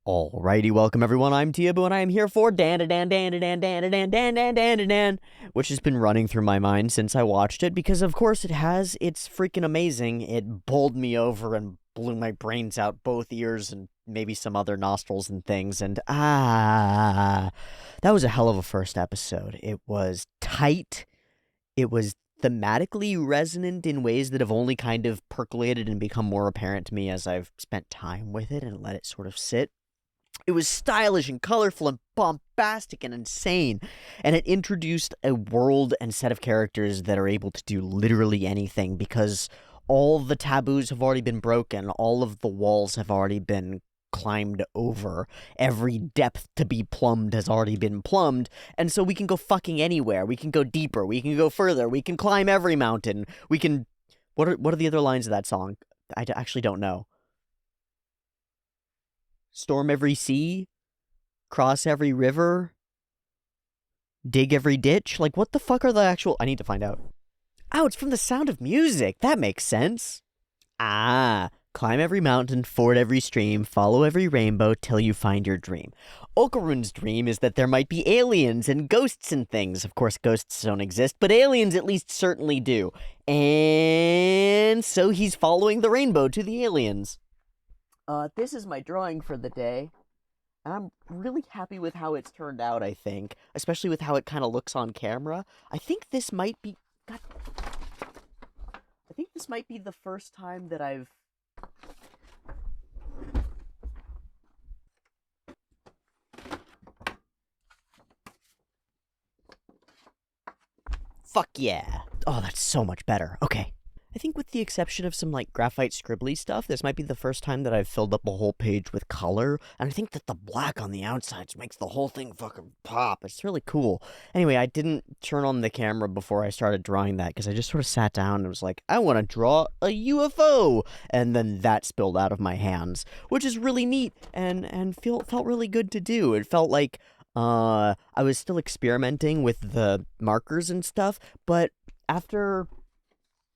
Alrighty, welcome everyone. I'm Teeaboo, and I am here for Dandadan, Dandadan, Dandadan, Dandadan, Dandadan, which has been running through my mind since I watched it, because of course it has. It's freaking amazing. It bowled me over and blew my brains out both ears and maybe some other nostrils and things, and that was a hell of a first episode. It was tight. It was thematically resonant in ways that have only kind of percolated and become more apparent to me as I've spent time with it and let it sort of sit. It was stylish and colorful and bombastic and insane, and it introduced a world and set of characters that are able to do literally anything because all the taboos have already been broken, all of the walls have already been climbed over, every depth to be plumbed has already been plumbed, and so we can go fucking anywhere. We can go deeper, we can go further, we can climb every mountain, we can... What are the other lines of that song? I actually don't know. Storm every sea, cross every river, dig every ditch? Like, what the fuck are the actual... I need to find out. Oh, it's from The Sound of Music. That makes sense. Climb every mountain, ford every stream, follow every rainbow till you find your dream. Okarun's dream is that there might be aliens and ghosts and things. Of course, ghosts don't exist, but aliens at least certainly do. And so he's following the rainbow to the aliens. This is my drawing for the day, and I'm really happy with how it's turned out, I think, especially with how it kind of looks on camera. I think this might be... God, I think this might be the first time that I've... Fuck yeah. Oh, that's so much better. Okay. I think with the exception of some, like, graphite scribbly stuff, this might be the first time that I've filled up a whole page with color, and I think that the black on the outsides makes the whole thing fucking pop. It's really cool. Anyway, I didn't turn on the camera before I started drawing that, because I just sort of sat down and was like, I want to draw a UFO! And then that spilled out of my hands, which is really neat, and felt really good to do. It felt like, I was still experimenting with the markers and stuff, but after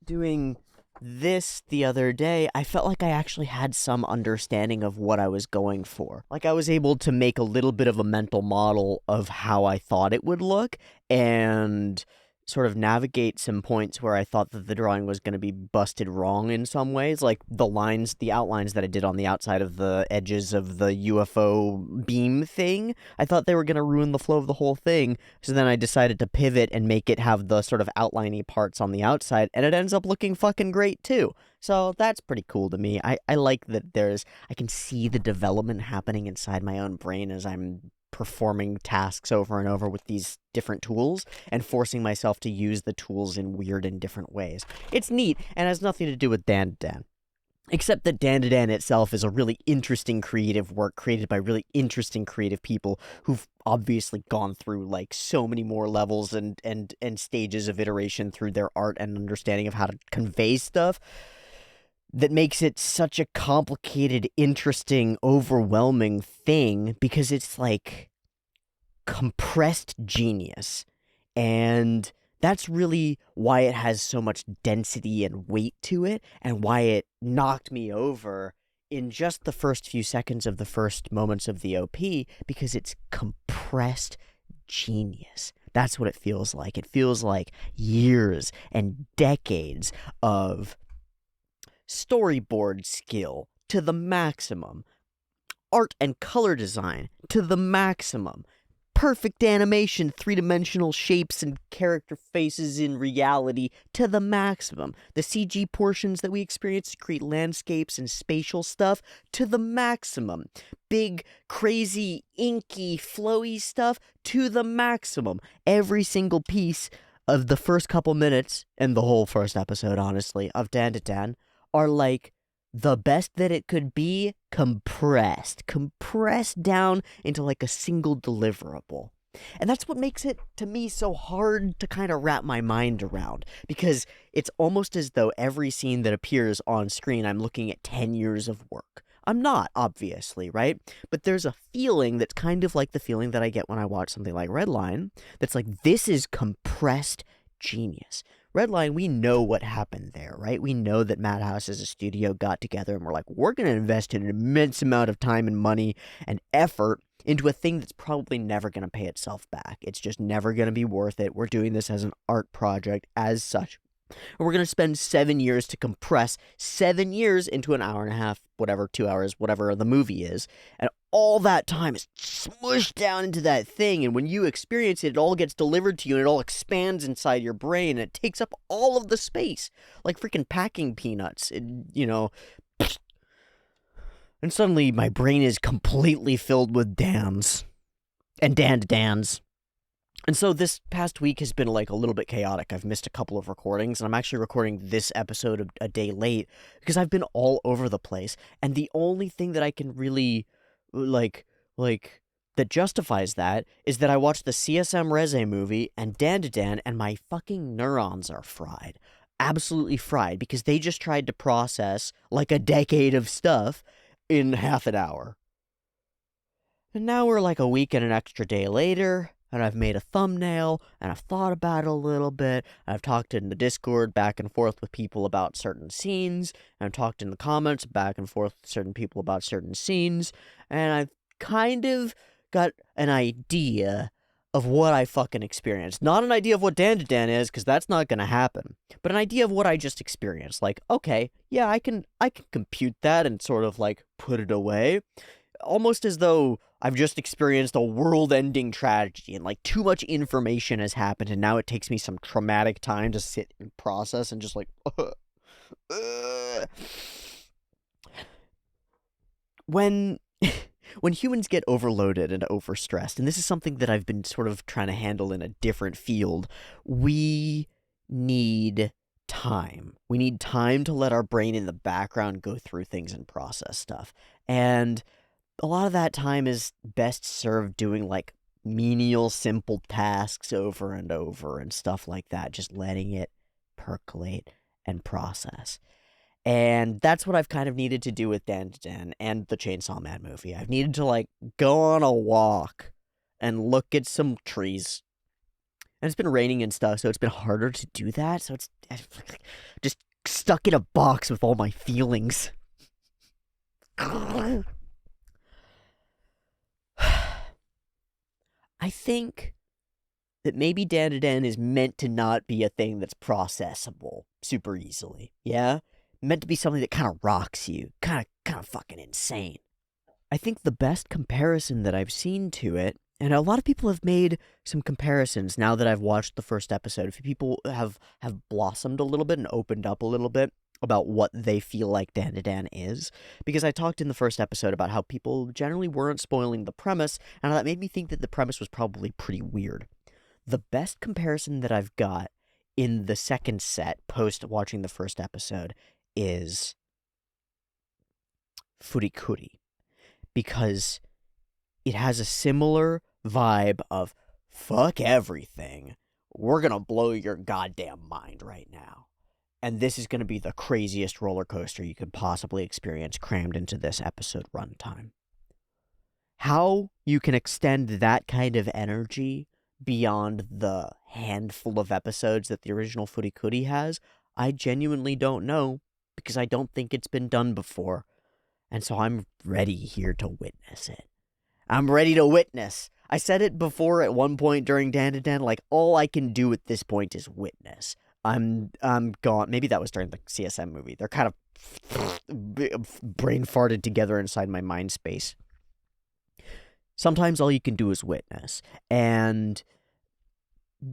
doing this the other day, I felt like I actually had some understanding of what I was going for. Like, I was able to make a little bit of a mental model of how I thought it would look, and sort of navigate some points where I thought that the drawing was going to be busted wrong in some ways, like the outlines that I did on the outside of the edges of the UFO beam thing. I thought they were going to ruin the flow of the whole thing, so then I decided to pivot and make it have the sort of outliney parts on the outside, and it ends up looking fucking great too. So that's pretty cool to me. I like that I can see the development happening inside my own brain as I'm performing tasks over and over with these different tools and forcing myself to use the tools in weird and different ways. It's neat and has nothing to do with Dandadan. Except that Dandadan itself is a really interesting creative work created by really interesting creative people who've obviously gone through like so many more levels and stages of iteration through their art and understanding of how to convey stuff that makes it such a complicated, interesting, overwhelming thing, because it's like compressed genius. And that's really why it has so much density and weight to it, and why it knocked me over in just the first few seconds of the first moments of the OP, because it's compressed genius. That's what it feels like. It feels like years and decades of storyboard skill to the maximum, art and color design to the maximum, perfect animation, three-dimensional shapes and character faces in reality to the maximum, the CG portions that we experience to create landscapes and spatial stuff to the maximum, big, crazy, inky, flowy stuff to the maximum. Every single piece of the first couple minutes, and the whole first episode, honestly, of Dandadan are like the best that it could be compressed down into like a single deliverable. And that's what makes it, to me, so hard to kind of wrap my mind around, because it's almost as though every scene that appears on screen, I'm looking at 10 years of work. I'm not, obviously, right? But there's a feeling that's kind of like the feeling that I get when I watch something like Redline, that's like, this is compressed genius. Redline, we know what happened there, right? We know that Madhouse as a studio got together and we're like, we're going to invest an immense amount of time and money and effort into a thing that's probably never going to pay itself back. It's just never going to be worth it. We're doing this as an art project as such. And we're going to spend 7 years to compress 7 years into an hour and a half, whatever, 2 hours, whatever the movie is. And all that time is smushed down into that thing. And when you experience it, it all gets delivered to you and it all expands inside your brain. And it takes up all of the space, like freaking packing peanuts, you know. And suddenly my brain is completely filled with Dans and Dandadans. And so this past week has been like a little bit chaotic. I've missed a couple of recordings, and I'm actually recording this episode a day late because I've been all over the place. And the only thing that I can really like that justifies that is that I watched the CSM Reze movie and Dandadan, and my fucking neurons are fried. Absolutely fried, because they just tried to process like a decade of stuff in half an hour. And now we're like a week and an extra day later, and I've made a thumbnail, and I've thought about it a little bit, and I've talked in the Discord back and forth with people about certain scenes, and I've talked in the comments back and forth with certain people about certain scenes, and I've kind of got an idea of what I fucking experienced. Not an idea of what Dandadan is, because that's not gonna happen, but an idea of what I just experienced. Like, okay, yeah, I can compute that and sort of like put it away. Almost as though I've just experienced a world-ending tragedy and like too much information has happened and now it takes me some traumatic time to sit and process and just like when humans get overloaded and overstressed, and this is something that I've been sort of trying to handle in a different field, we need time. We need time to let our brain in the background go through things and process stuff. And a lot of that time is best served doing like menial, simple tasks over and over and stuff like that, just letting it percolate and process. And that's what I've kind of needed to do with Dandadan and the Chainsaw Man movie. I've needed to like go on a walk and look at some trees. And it's been raining and stuff, so it's been harder to do that. So it's just stuck in a box with all my feelings. I think that maybe Dandadan is meant to not be a thing that's processable super easily, yeah? Meant to be something that kind of rocks you, kind of fucking insane. I think the best comparison that I've seen to it, and a lot of people have made some comparisons now that I've watched the first episode. A few people have blossomed a little bit and opened up a little bit about what they feel like Dandadan is, because I talked in the first episode about how people generally weren't spoiling the premise, and that made me think that the premise was probably pretty weird. The best comparison that I've got in the second set, post watching the first episode, is Furikuri, because it has a similar vibe of, fuck everything, we're gonna blow your goddamn mind right now. And this is going to be the craziest roller coaster you could possibly experience crammed into this episode runtime. How you can extend that kind of energy beyond the handful of episodes that the original Furikuri has, I genuinely don't know, because I don't think it's been done before. And so I'm ready here to witness it. I'm ready to witness. I said it before at one point during Dandadan, like, all I can do at this point is witness. I'm gone. Maybe that was during the CSM movie. They're kind of brain farted together inside my mind space. Sometimes all you can do is witness. And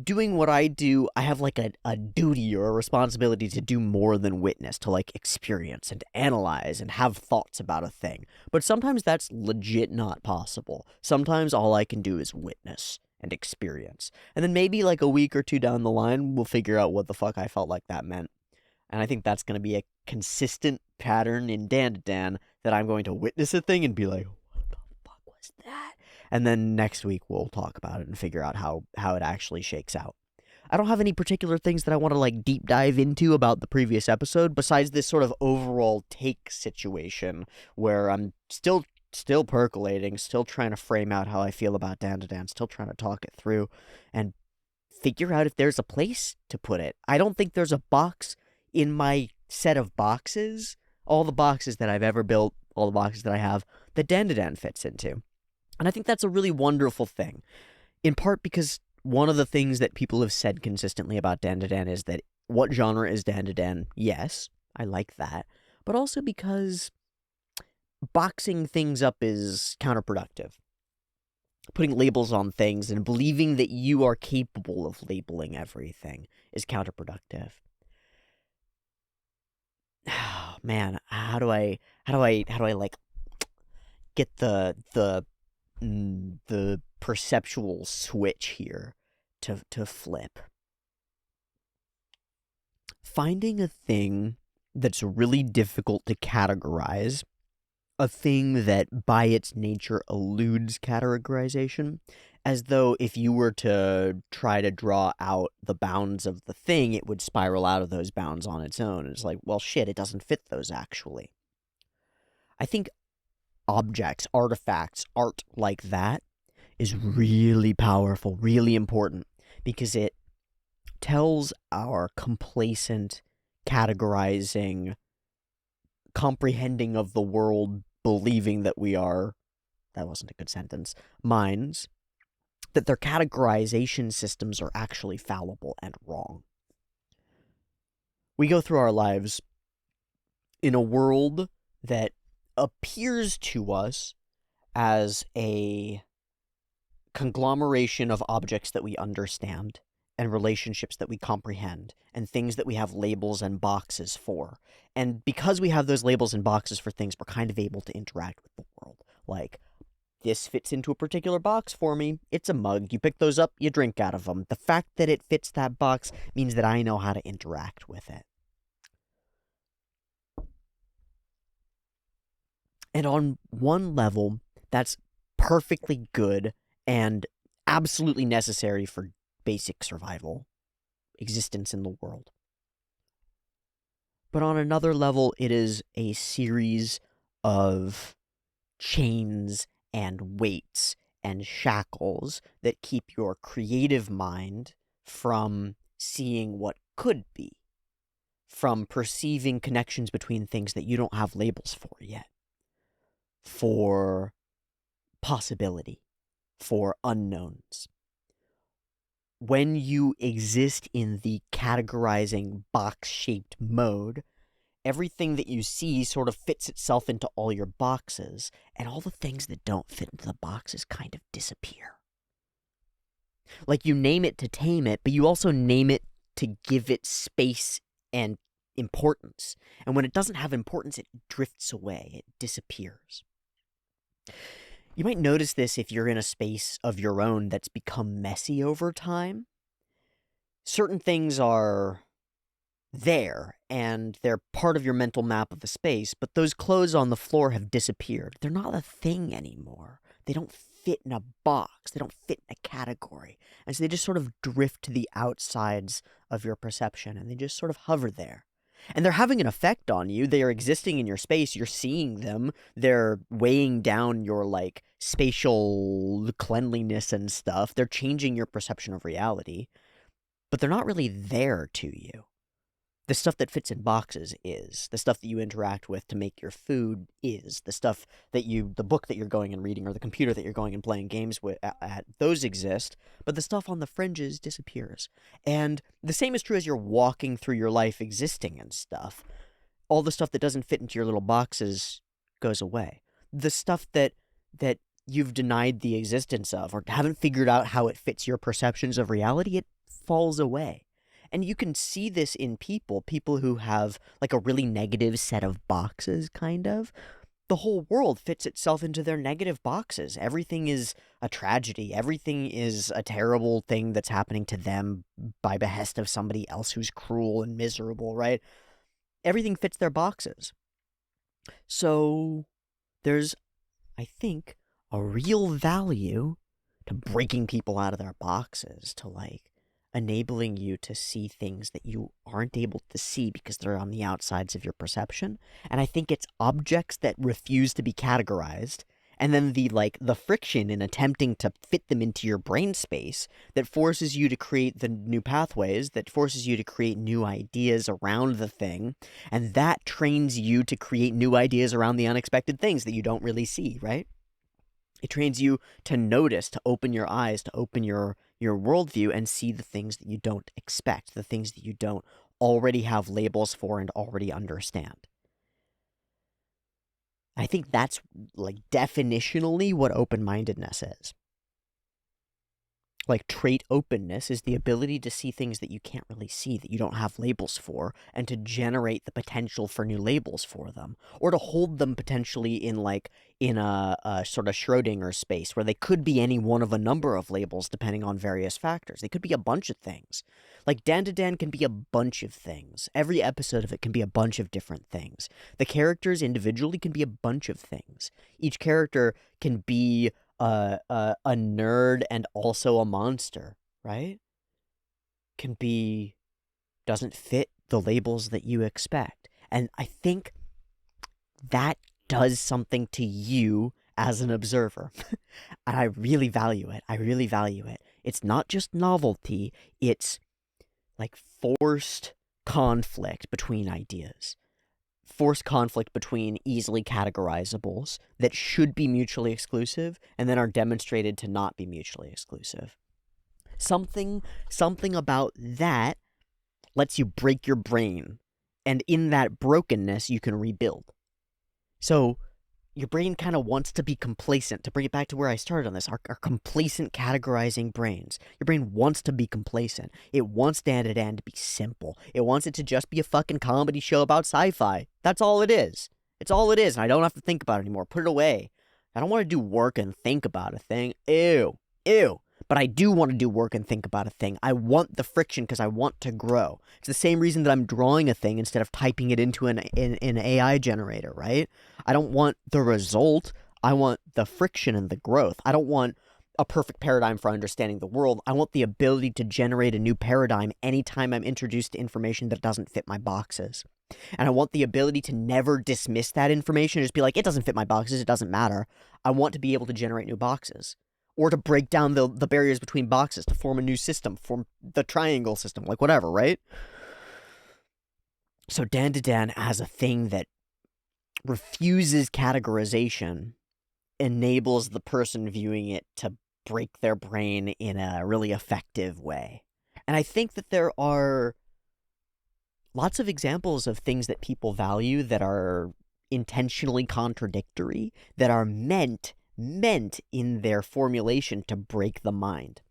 doing what I do, I have like a duty or a responsibility to do more than witness, to like experience and analyze and have thoughts about a thing. But sometimes that's legit not possible. Sometimes all I can do is witness and experience. And then maybe like a week or two down the line, we'll figure out what the fuck I felt like that meant. And I think that's going to be a consistent pattern in Dandadan, that I'm going to witness a thing and be like, what the fuck was that? And then next week we'll talk about it and figure out how it actually shakes out. I don't have any particular things that I want to like deep dive into about the previous episode, besides this sort of overall take situation where I'm still percolating, still trying to frame out how I feel about Dandadan, still trying to talk it through and figure out if there's a place to put it. I don't think there's a box in my set of boxes, all the boxes that I've ever built, all the boxes that I have, that Dandadan fits into. And I think that's a really wonderful thing, in part because one of the things that people have said consistently about Dandadan is that what genre is Dandadan? Yes, I like that. But also because boxing things up is counterproductive. Putting labels on things and believing that you are capable of labeling everything is counterproductive. Oh, man, how do I like get the perceptual switch here to flip? Finding a thing that's really difficult to categorize, a thing that by its nature eludes categorization, as though if you were to try to draw out the bounds of the thing, it would spiral out of those bounds on its own. It's like, well, shit, it doesn't fit those actually. I think objects, artifacts, art like that is really powerful, really important, because it tells our complacent, categorizing, comprehending of the world, believing that we are, that wasn't a good sentence, minds, that their categorization systems are actually fallible and wrong. We go through our lives in a world that appears to us as a conglomeration of objects that we understand, and relationships that we comprehend, and things that we have labels and boxes for. And because we have those labels and boxes for things, we're kind of able to interact with the world. Like, this fits into a particular box for me. It's a mug. You pick those up, you drink out of them. The fact that it fits that box means that I know how to interact with it. And on one level, that's perfectly good and absolutely necessary for basic survival, existence in the world. But on another level, it is a series of chains and weights and shackles that keep your creative mind from seeing what could be, from perceiving connections between things that you don't have labels for yet, for possibility, for unknowns. When you exist in the categorizing box-shaped mode, everything that you see sort of fits itself into all your boxes, and all the things that don't fit into the boxes kind of disappear. Like, you name it to tame it, but you also name it to give it space and importance. And when it doesn't have importance, it drifts away, it disappears. You might notice this if you're in a space of your own that's become messy over time. Certain things are there, and they're part of your mental map of the space, but those clothes on the floor have disappeared. They're not a thing anymore. They don't fit in a box. They don't fit in a category. And so they just sort of drift to the outsides of your perception, and they just sort of hover there. And they're having an effect on you. They are existing in your space. You're seeing them. They're weighing down your, like, spatial cleanliness and stuff. They're changing your perception of reality. But they're not really there to you. The stuff that fits in boxes is. The stuff that you interact with to make your food is. The stuff that the book that you're going and reading, or the computer that you're going and playing games with, those exist, but the stuff on the fringes disappears. And the same is true as you're walking through your life existing and stuff. All the stuff that doesn't fit into your little boxes goes away. The stuff that you've denied the existence of, or haven't figured out how it fits your perceptions of reality, it falls away. And you can see this in people who have, like, a really negative set of boxes, kind of. The whole world fits itself into their negative boxes. Everything is a tragedy. Everything is a terrible thing that's happening to them by behest of somebody else who's cruel and miserable, right? Everything fits their boxes. So there's, I think, a real value to breaking people out of their boxes, to, like, enabling you to see things that you aren't able to see because they're on the outsides of your perception. And I think it's objects that refuse to be categorized And then the friction in attempting to fit them into your brain space that forces you to create the new pathways, that forces you to create new ideas around the thing, and that trains you to create new ideas around the unexpected things that you don't really see, right? It trains you to notice, to open your eyes, to open your worldview and see the things that you don't expect, the things that you don't already have labels for and already understand. I think that's like definitionally what open-mindedness is. Like, trait openness is the ability to see things that you can't really see, that you don't have labels for, and to generate the potential for new labels for them, or to hold them potentially in a sort of Schrodinger space where they could be any one of a number of labels depending on various factors. They could be a bunch of things. Like, Dandadan can be a bunch of things. Every episode of it can be a bunch of different things. The characters individually can be a bunch of things. Each character can be a nerd and also a monster, right? Doesn't fit the labels that you expect. And I think that does something to you as an observer. And I really value it. I really value it. It's not just novelty, it's like forced conflict between ideas. Forced conflict between easily categorizables that should be mutually exclusive and then are demonstrated to not be mutually exclusive. Something about that lets you break your brain, and in that brokenness you can rebuild. So your brain kind of wants to be complacent. To bring it back to where I started on this, our complacent categorizing brains. Your brain wants to be complacent. It wants Dandadan to be simple. It wants it to just be a fucking comedy show about sci-fi. That's all it is. It's all it is, and I don't have to think about it anymore. Put it away. I don't want to do work and think about a thing. Ew. Ew. But I do want to do work and think about a thing. I want the friction because I want to grow. It's the same reason that I'm drawing a thing instead of typing it into an AI generator, right? I don't want the result. I want the friction and the growth. I don't want a perfect paradigm for understanding the world. I want the ability to generate a new paradigm anytime I'm introduced to information that doesn't fit my boxes. And I want the ability to never dismiss that information and just be like, it doesn't fit my boxes, it doesn't matter. I want to be able to generate new boxes. Or to break down the barriers between boxes, to form a new system, form the triangle system, like whatever, right? So Dandadan as a thing that refuses categorization enables the person viewing it to break their brain in a really effective way. And I think that there are lots of examples of things that people value that are intentionally contradictory, that are meant in their formulation to break the mind.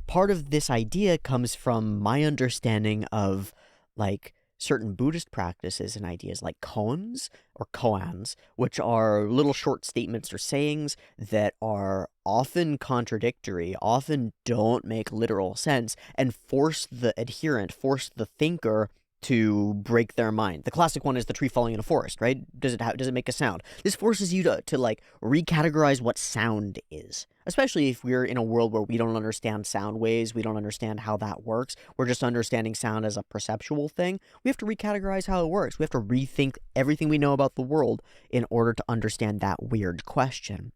Part of this idea comes from my understanding of like certain Buddhist practices and ideas like koans or koans, which are little short statements or sayings that are often contradictory, often don't make literal sense, and force the adherent, force the thinker to break their mind. The classic one is the tree falling in a forest, right? Does it make a sound? This forces you to like recategorize what sound is, especially if we're in a world where we don't understand sound waves, we don't understand how that works. We're just understanding sound as a perceptual thing. We have to recategorize how it works. We have to rethink everything we know about the world in order to understand that weird question.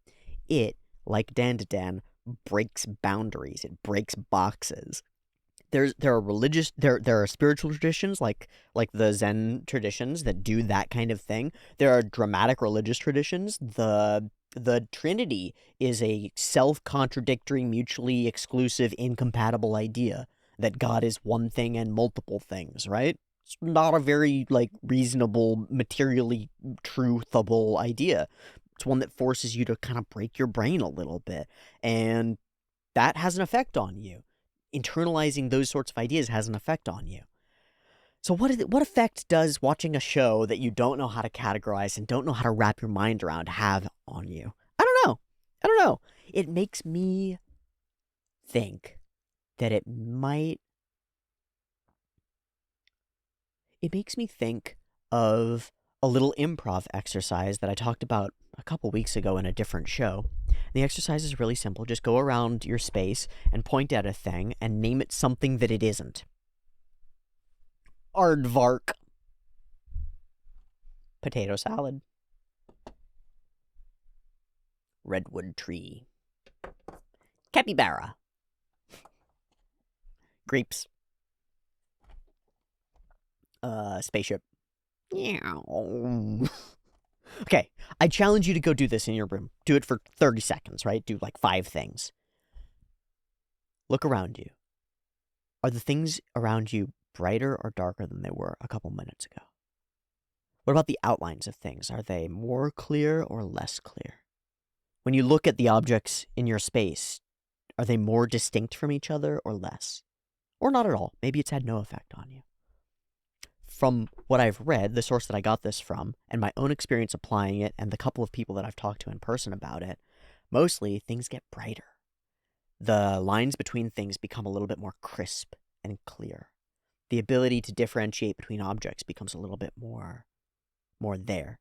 It, like Dandadan, breaks boundaries. It breaks boxes. There are spiritual traditions like the Zen traditions that do that kind of thing. There are dramatic religious traditions. The Trinity is a self-contradictory, mutually exclusive, incompatible idea that God is one thing and multiple things, right? It's not a very like reasonable, materially truthable idea. It's one that forces you to kind of break your brain a little bit, and that has an effect on you. Internalizing those sorts of ideas has an effect on you. So what effect does watching a show that you don't know how to categorize and don't know how to wrap your mind around have on you? I don't know. It makes me think that it makes me think of a little improv exercise that I talked about a couple weeks ago in a different show. The exercise is really simple. Just go around your space and point at a thing and name it something that it isn't. Aardvark. Potato salad. Redwood tree. Capybara. Grapes. Spaceship. Okay, I challenge you to go do this in your room. Do it for 30 seconds, right? Do like 5 things. Look around you. Are the things around you brighter or darker than they were a couple minutes ago? What about the outlines of things? Are they more clear or less clear? When you look at the objects in your space, are they more distinct from each other or less? Or not at all. Maybe it's had no effect on you. From what I've read, the source that I got this from, and my own experience applying it, and the couple of people that I've talked to in person about it, mostly things get brighter. The lines between things become a little bit more crisp and clear. The ability to differentiate between objects becomes a little bit more there.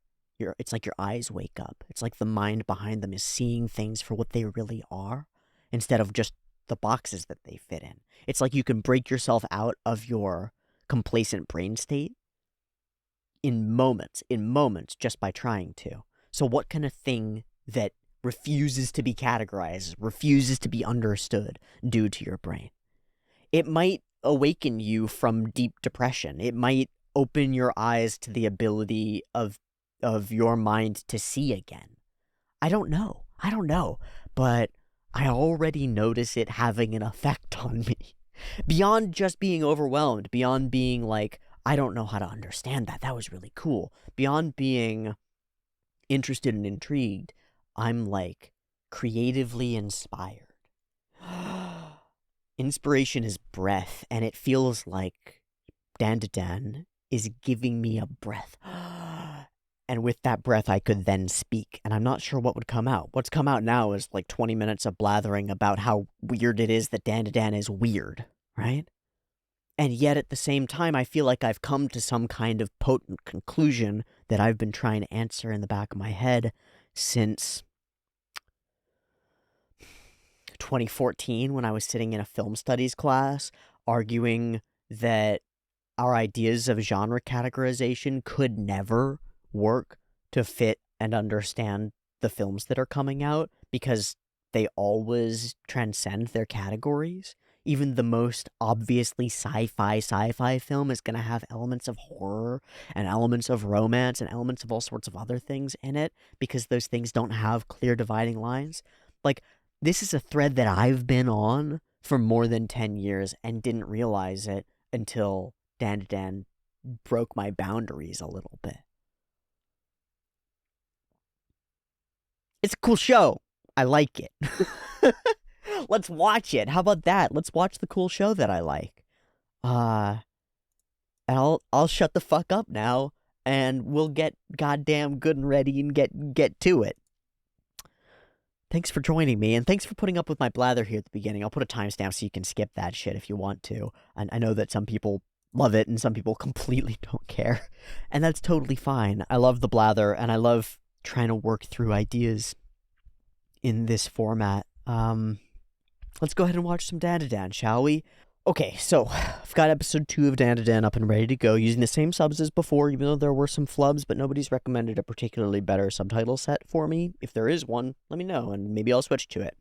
It's like your eyes wake up. It's like the mind behind them is seeing things for what they really are, instead of just the boxes that they fit in. It's like you can break yourself out of your complacent brain state in moments, just by trying to. So what can a thing that refuses to be categorized, refuses to be understood, do to your brain? It might awaken you from deep depression. It might open your eyes to the ability of your mind to see again. I don't know, but I already notice it having an effect on me. Beyond just being overwhelmed, beyond being like, I don't know how to understand that. That was really cool. Beyond being interested and intrigued, I'm like creatively inspired. Inspiration is breath, and it feels like Dandadan is giving me a breath. And with that breath, I could then speak, and I'm not sure what would come out. What's come out now is like 20 minutes of blathering about how weird it is that Dandadan is weird, right? And yet at the same time, I feel like I've come to some kind of potent conclusion that I've been trying to answer in the back of my head since 2014, when I was sitting in a film studies class arguing that our ideas of genre categorization could never work to fit and understand the films that are coming out, because they always transcend their categories. Even the most obviously sci-fi film is going to have elements of horror and elements of romance and elements of all sorts of other things in it, because those things don't have clear dividing lines. Like, this is a thread that I've been on for more than 10 years and didn't realize it until Dandadan broke my boundaries a little bit. It's a cool show. I like it. Let's watch it. How about that? Let's watch the cool show that I like. And I'll shut the fuck up now, and we'll get goddamn good and ready and get to it. Thanks for joining me, and thanks for putting up with my blather here at the beginning. I'll put a timestamp so you can skip that shit if you want to. And I know that some people love it and some people completely don't care, and that's totally fine. I love the blather, and I love trying to work through ideas in this format. Let's go ahead and watch some Dandadan, shall we? Okay, so I've got episode 2 of Dandadan up and ready to go, using the same subs as before, even though there were some flubs, but nobody's recommended a particularly better subtitle set for me. If there is one, let me know, and maybe I'll switch to it.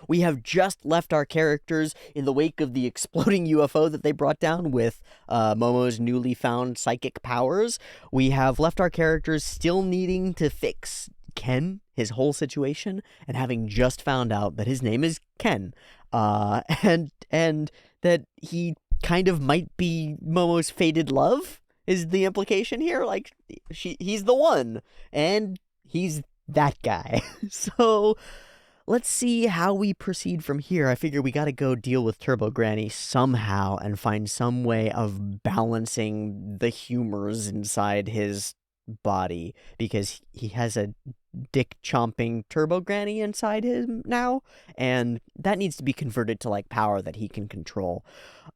We have just left our characters in the wake of the exploding UFO that they brought down with Momo's newly found psychic powers. We have left our characters still needing to fix Ken, his whole situation, and having just found out that his name is Ken, and that he kind of might be Momo's fated love, is the implication here. Like, he's the one, and he's that guy. So let's see how we proceed from here. I figure we gotta go deal with Turbo Granny somehow and find some way of balancing the humors inside his body, because he has a dick-chomping Turbo Granny inside him now, and that needs to be converted to, like, power that he can control.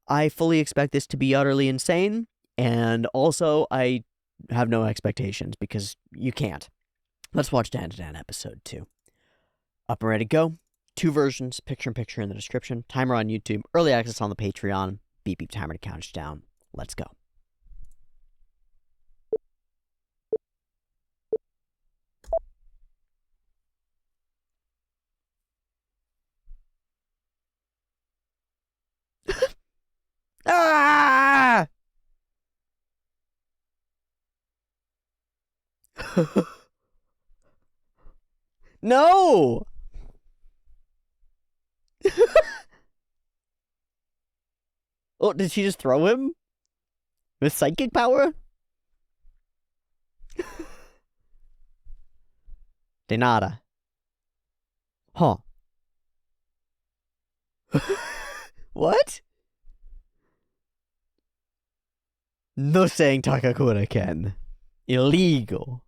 I fully expect this to be utterly insane, and also I have no expectations, because you can't. Let's watch Dandadan episode 2. Up and ready to go. 2 versions, picture-in-picture in the description, timer on YouTube, early access on the Patreon, beep beep timer to count you down. Let's go. No! Oh, did she just throw him? With psychic power? De nada. Huh. What? No saying Takakura Ken. Illegal.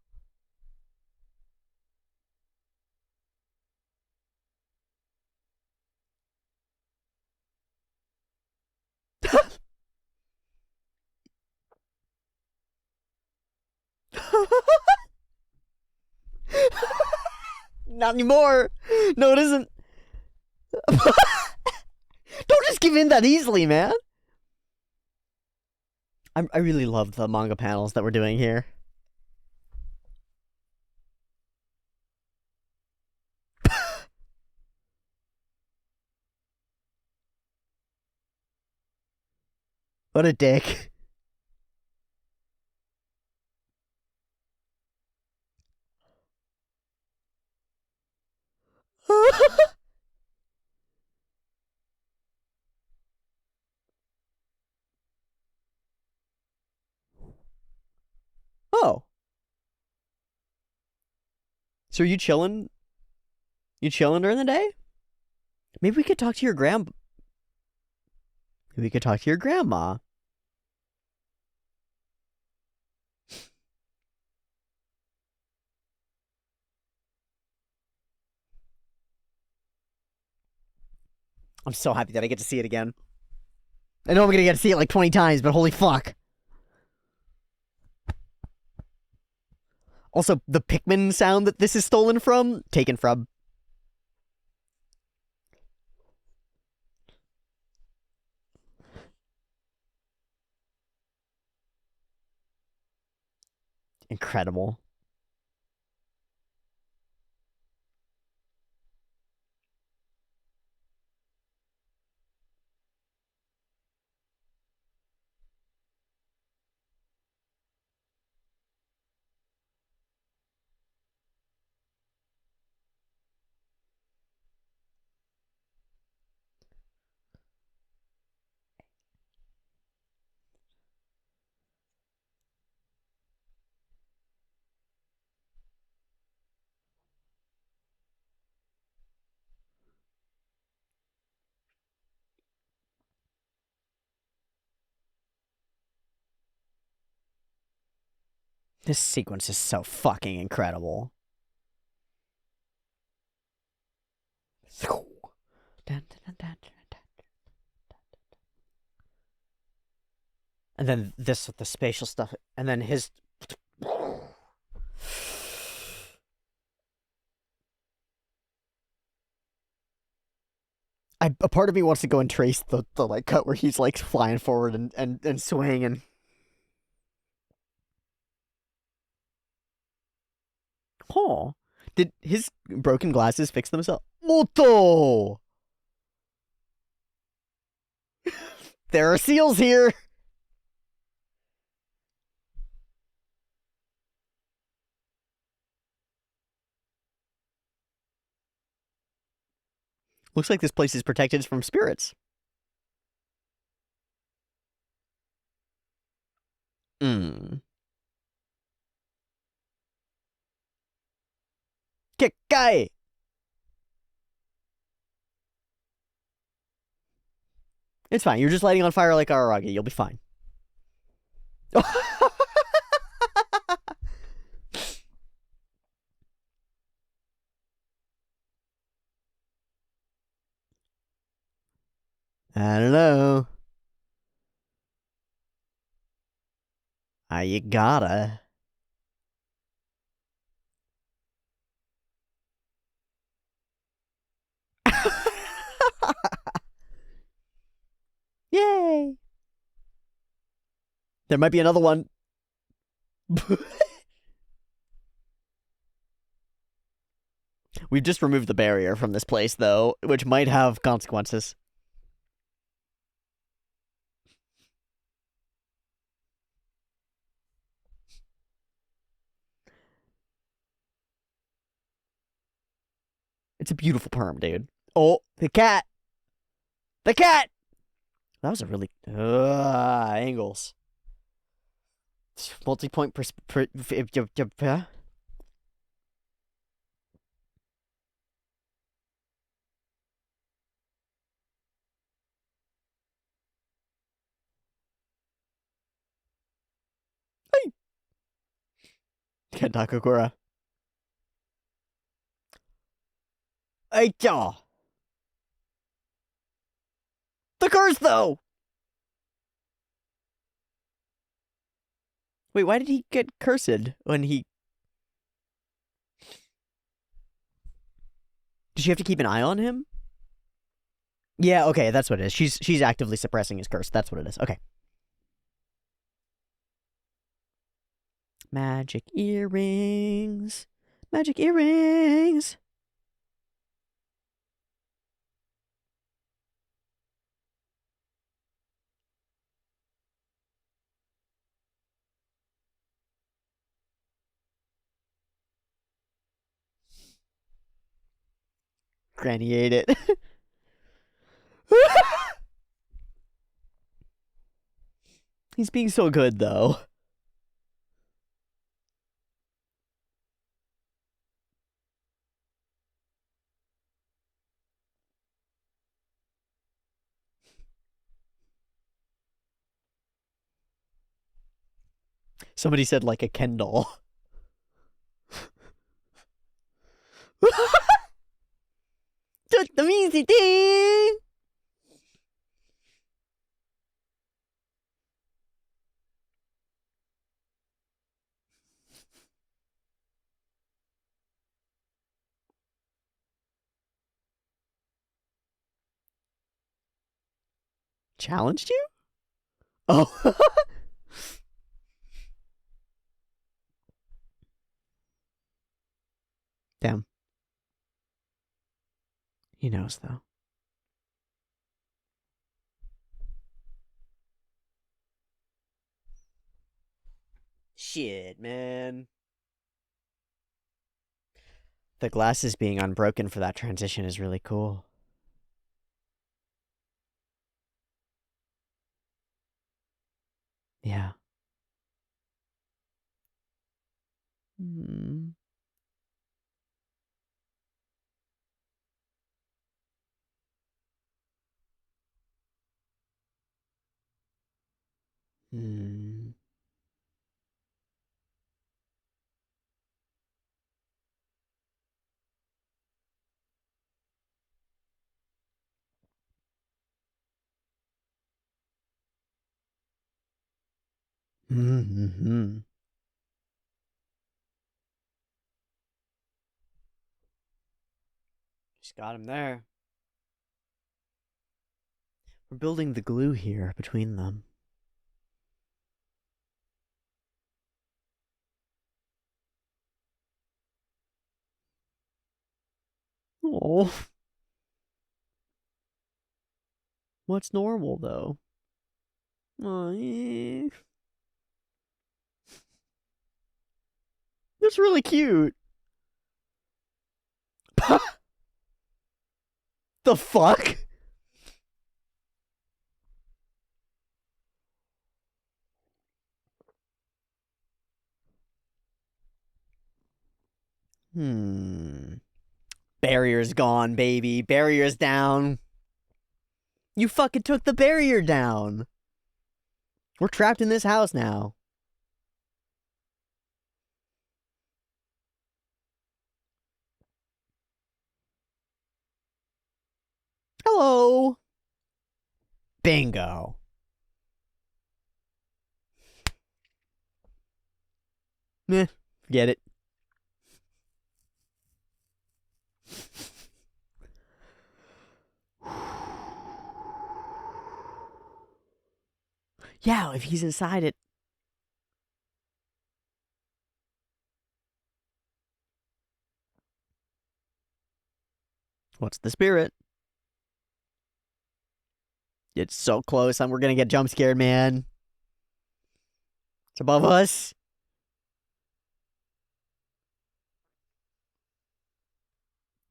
Not anymore. No, it isn't. Don't just give in that easily, man. I really love the manga panels that we're doing here. What a dick. Oh. So are you chilling? You chilling during the day? Maybe we could talk to your grandma. Maybe we could talk to your grandma. I'm so happy that I get to see it again. I know I'm gonna get to see it like 20 times, but holy fuck. Also, the Pikmin sound that this is stolen from, taken from. Incredible. This sequence is so fucking incredible. And then this with the spatial stuff, and then his. A part of me wants to go and trace the like cut where he's like flying forward and swaying and. Oh, did his broken glasses fix themselves? Moto! There are seals here! Looks like this place is protected from spirits. Hmm. Kekkai! It's fine. You're just lighting on fire like Araragi. You'll be fine. I don't know. You gotta. Yay! There might be another one. We've just removed the barrier from this place, though, which might have consequences. It's a beautiful perm, dude. Oh, the cat. The cat. That was a really angles. Multi-point Kentakakura. Aicha. The curse, though. Wait, why did he get cursed when he? Did she have to keep an eye on him? Yeah, okay, that's what it is. She's actively suppressing his curse. That's what it is. Okay. Magic earrings. Magic earrings. Granny ate it. He's being so good, though. Somebody said like a Ken doll. Just the easy thing. Challenged you? Oh. Damn. He knows, though. Shit, man. The glasses being unbroken for that transition is really cool. Yeah. Hmm. Hmm. Mm-hmm. Just got him there. We're building the glue here between them. Oh. What's normal, though? Oh, yeah. That's really cute. The fuck? Barrier's gone, baby. Barrier's down. You fucking took the barrier down. We're trapped in this house now. Hello. Bingo. Meh. Get it. Yeah, if he's inside it. What's the spirit? It's so close. We're gonna get jump scared, man. It's above us.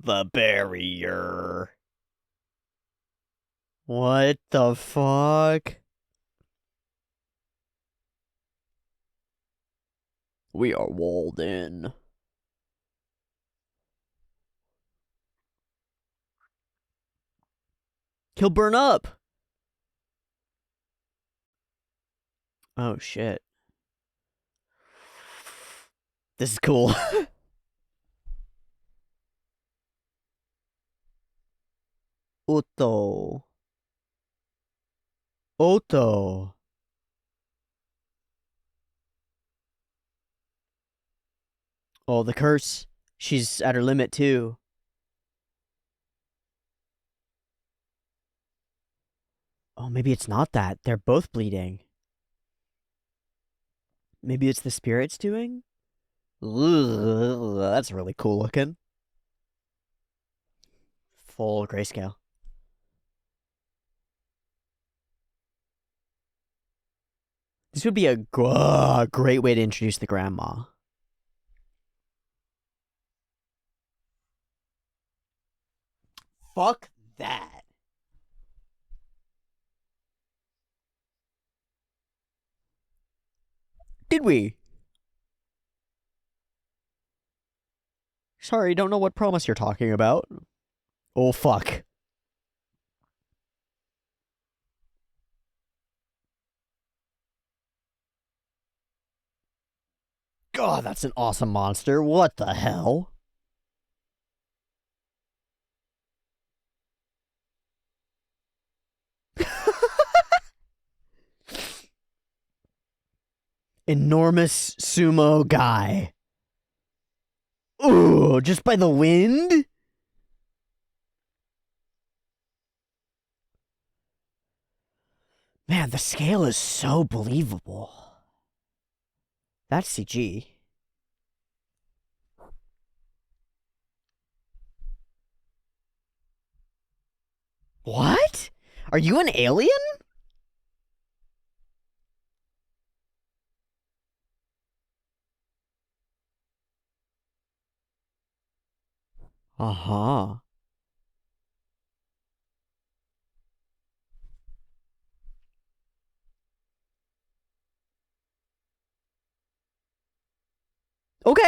The barrier. What the fuck? We are walled in. He'll burn up. Oh shit. This is cool. Otto. Otto. Oh, the curse. She's at her limit too. Oh, maybe it's not that. They're both bleeding. Maybe it's the spirits doing? Ugh, that's really cool looking. Full grayscale. This would be a great way to introduce the grandma. Fuck that. Did we? Sorry, don't know what promise you're talking about. Oh, fuck. God, that's an awesome monster. What the hell? Enormous sumo guy. Ooh, just by the wind? Man, the scale is so believable. That's CG. What? Are you an alien? Uh-huh. Okay.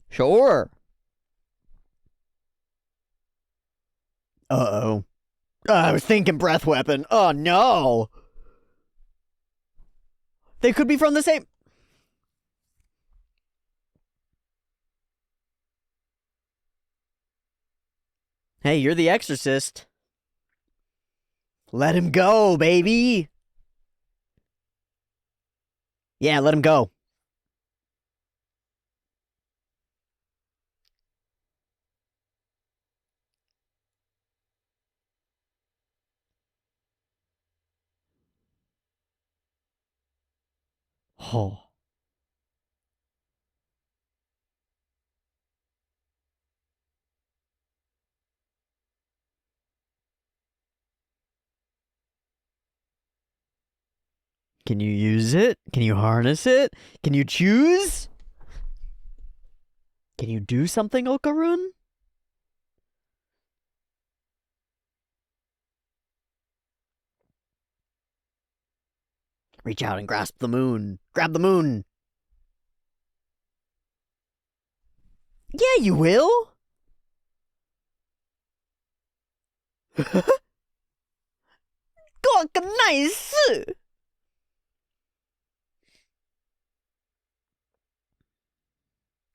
Sure. Uh-oh. I was thinking breath weapon. Oh, no. They could be from the same... Hey, you're the exorcist. Let him go, baby. Yeah, let him go. Oh. Can you use it? Can you harness it? Can you choose? Can you do something, Okarun? Reach out and grasp the moon. Grab the moon. Yeah, you will. Nice.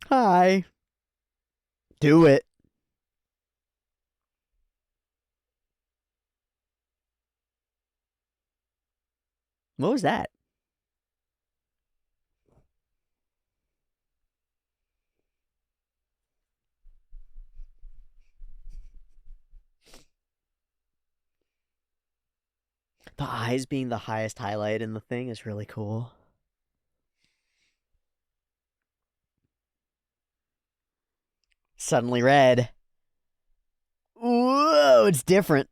Hi. Do it. What was that? The eyes being the highest highlight in the thing is really cool. Suddenly red. Whoa, it's different.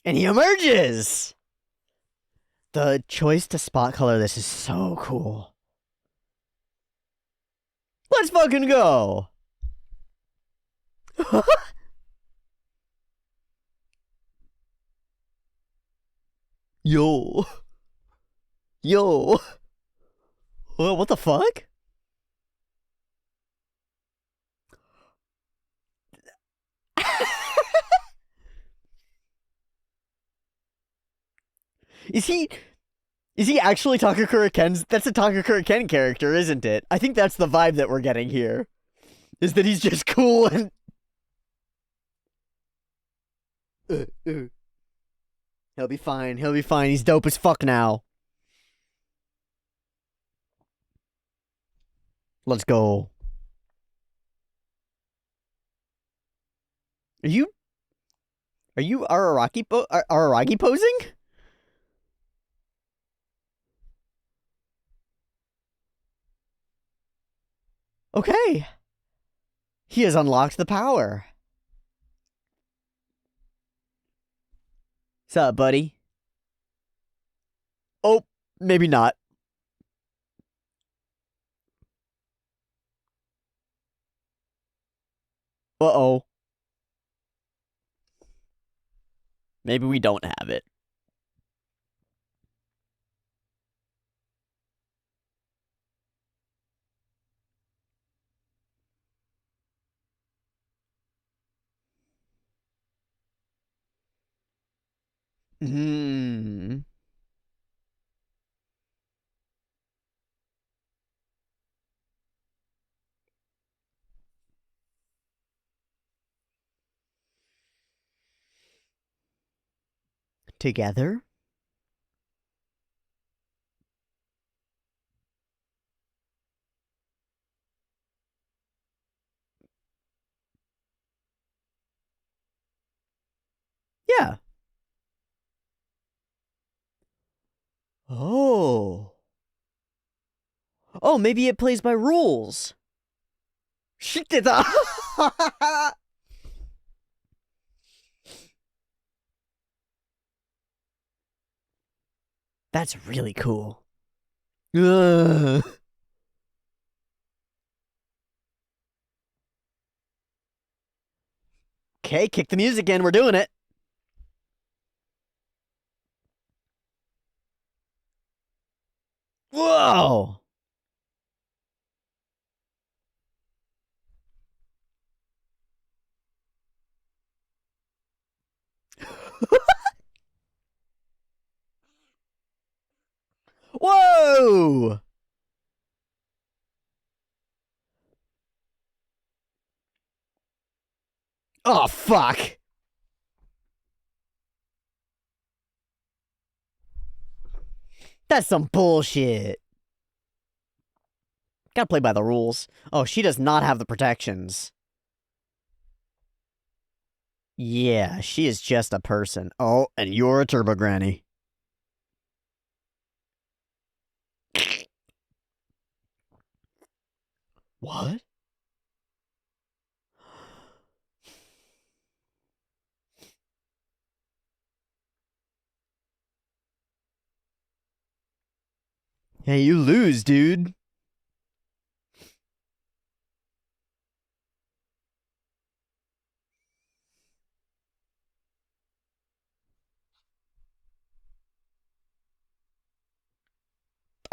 And he emerges! The choice to spot color this is so cool. Let's fucking go! Yo. Yo. What the fuck? Is he actually Takakura Ken's? That's a Takakura Ken character, isn't it? I think that's the vibe that we're getting here. Is that he's just cool and he'll be fine. He'll be fine. He's dope as fuck now. Let's go. Are you Araragi posing? Okay. He has unlocked the power. What's up, buddy? Oh, maybe not. Uh-oh. Maybe we don't have it. Hmm. Together? Yeah. Oh. Oh, maybe it plays by rules. Shit. That's really cool. Ugh. Okay, kick the music in. We're doing it. Whoa. Whoa. Oh, fuck. That's some bullshit. Gotta play by the rules. Oh, she does not have the protections. Yeah, she is just a person. Oh, and you're a turbo granny. What? Hey, you lose, dude.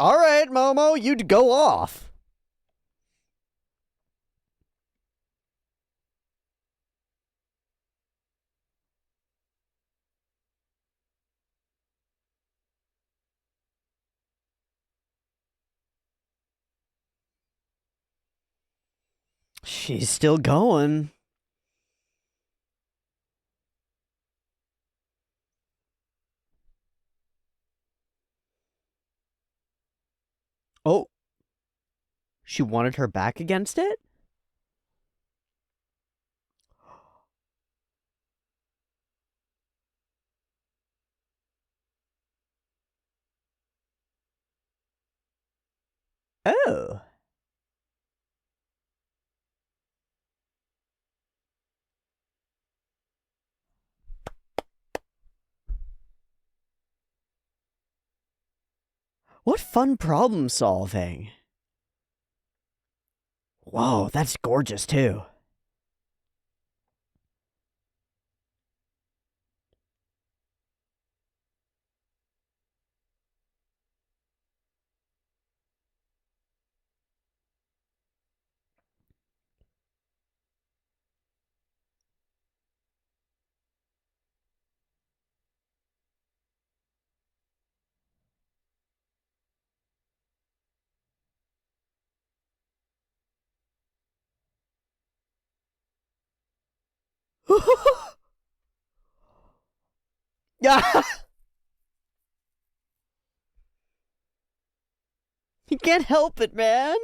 All right, Momo, you'd go off. She's still going. Oh, she wanted her back against it? Oh. What fun problem solving. Whoa, that's gorgeous too. Yeah. You can't help it, man.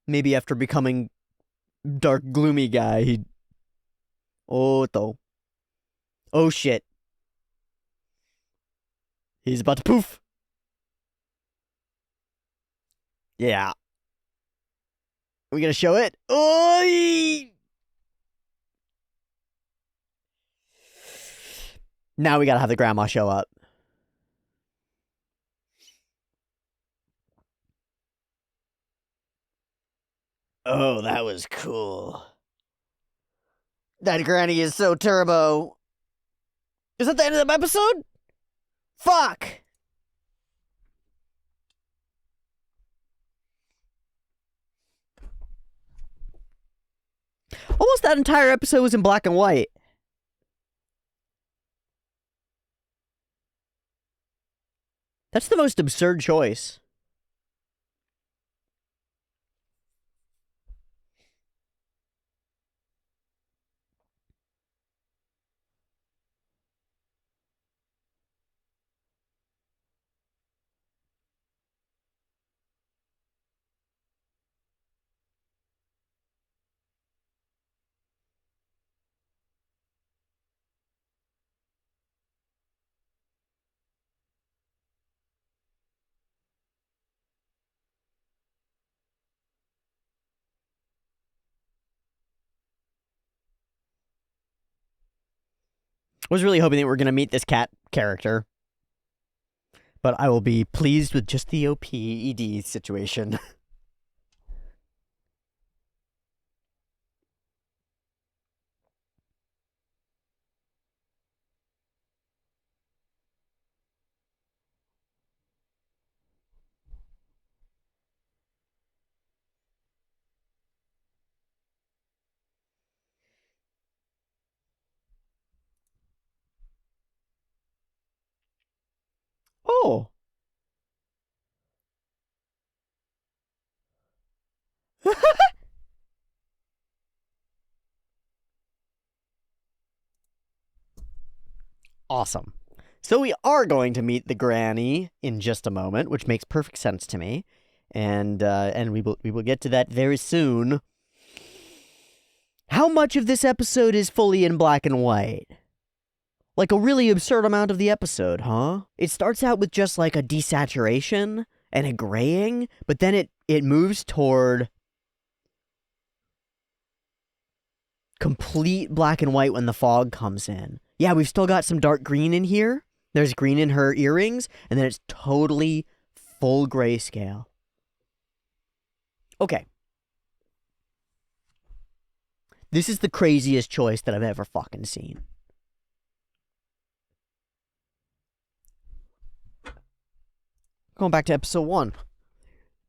Maybe after becoming dark, gloomy guy, he. Oh, though. Oh, shit. He's about to poof. Yeah. Are we gonna show it? Oy! Now we gotta have the grandma show up. Oh, that was cool. That granny is so turbo. Is that the end of the episode? Fuck! Almost that entire episode was in black and white. That's the most absurd choice. I was really hoping that we were going to meet this cat character. But I will be pleased with just the OPED situation. Oh. Awesome. So we are going to meet the granny in just a moment, which makes perfect sense to me. And we will get to that very soon. How much of this episode is fully in black and white? Like a really absurd amount of the episode, huh? It starts out with just like a desaturation and a graying, but then it moves toward complete black and white when the fog comes in. Yeah, we've still got some dark green in here. There's green in her earrings, and then it's totally full grayscale. Okay. This is the craziest choice that I've ever fucking seen. Going back to episode 1.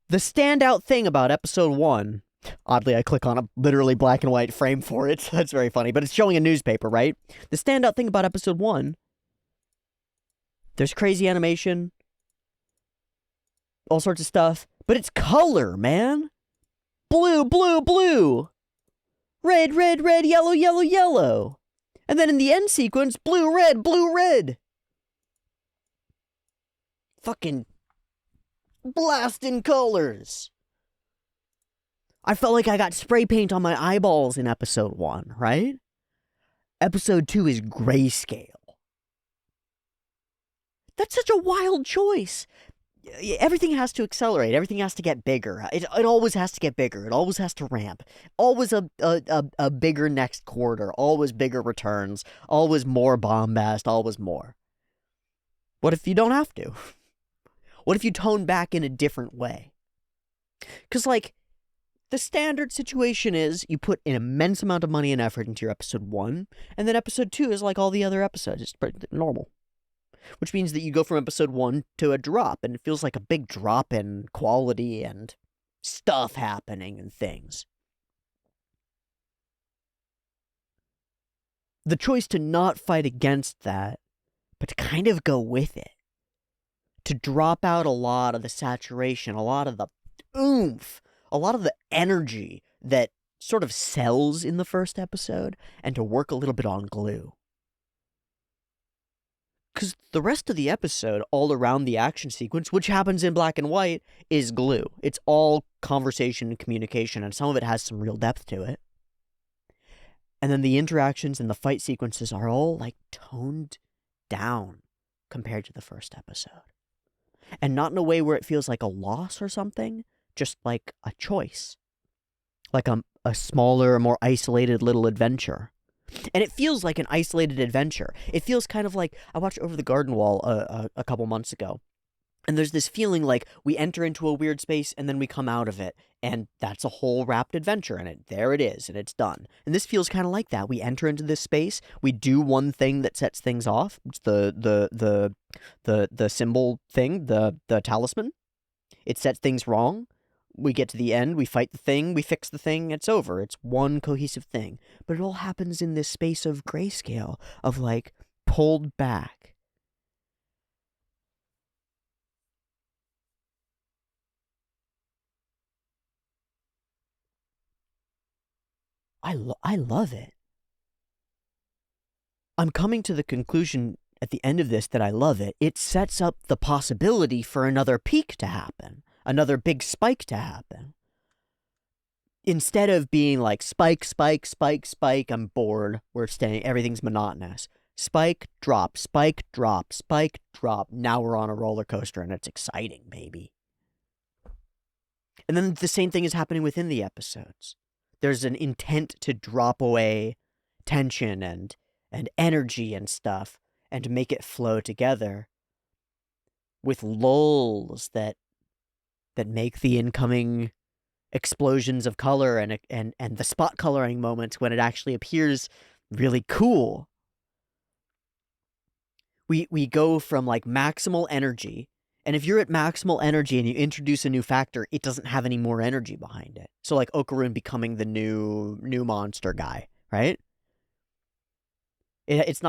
The standout thing about episode 1, oddly I click on a literally black and white frame for it, that's very funny, but it's showing a newspaper, right? The standout thing about episode 1, there's crazy animation, all sorts of stuff, but it's color, man. Blue, blue, blue. Red, red, red, yellow, yellow, yellow. And then in the end sequence, blue, red, blue, red. Fucking blasting colors. I felt like I got spray paint on my eyeballs in episode 1, right? Episode 2 is grayscale. That's such a wild choice. everything has to accelerate. Everything has to get bigger. It always has to get bigger. It always has to ramp. Always a bigger next quarter. Always bigger returns. Always more bombast. Always more. What if you don't have to? What if you tone back in a different way? Because, like, the standard situation is you put an immense amount of money and effort into your episode 1, and then episode 2 is like all the other episodes. It's normal. Which means that you go from episode 1 to a drop, and it feels like a big drop in quality and stuff happening and things. The choice to not fight against that, but to kind of go with it. To drop out a lot of the saturation, a lot of the oomph, a lot of the energy that sort of sells in the first episode, and to work a little bit on glue. Because the rest of the episode, all around the action sequence, which happens in black and white, is glue. It's all conversation and communication, and some of it has some real depth to it. And then the interactions and the fight sequences are all, like, toned down compared to the first episode. And not in a way where it feels like a loss or something, just like a choice. Like a smaller, more isolated little adventure. And it feels like an isolated adventure. It feels kind of like, I watched Over the Garden Wall a couple months ago, and there's this feeling like we enter into a weird space and then we come out of it, and that's a whole wrapped adventure, and there it is, and it's done. And this feels kind of like that. We enter into this space, we do one thing that sets things off. It's the symbol thing, the talisman. It sets things wrong. We get to the end, we fight the thing, we fix the thing, it's over. It's one cohesive thing. But it all happens in this space of grayscale, of, like, pulled back. I love it. I'm coming to the conclusion at the end of this that I love it. It sets up the possibility for another peak to happen. Another big spike to happen. Instead of being like, spike, spike, spike, spike, I'm bored, we're staying, everything's monotonous. Spike, drop, spike, drop, spike, drop. Now we're on a roller coaster and it's exciting, baby. And then the same thing is happening within the episodes. There's an intent to drop away tension and energy and stuff, and to make it flow together with lulls that make the incoming explosions of color and the spot coloring moments when it actually appears really cool. We go from, like, maximal energy, and if you're at maximal energy and you introduce a new factor, it doesn't have any more energy behind it. So, like, Okarun becoming the new monster guy, right? It's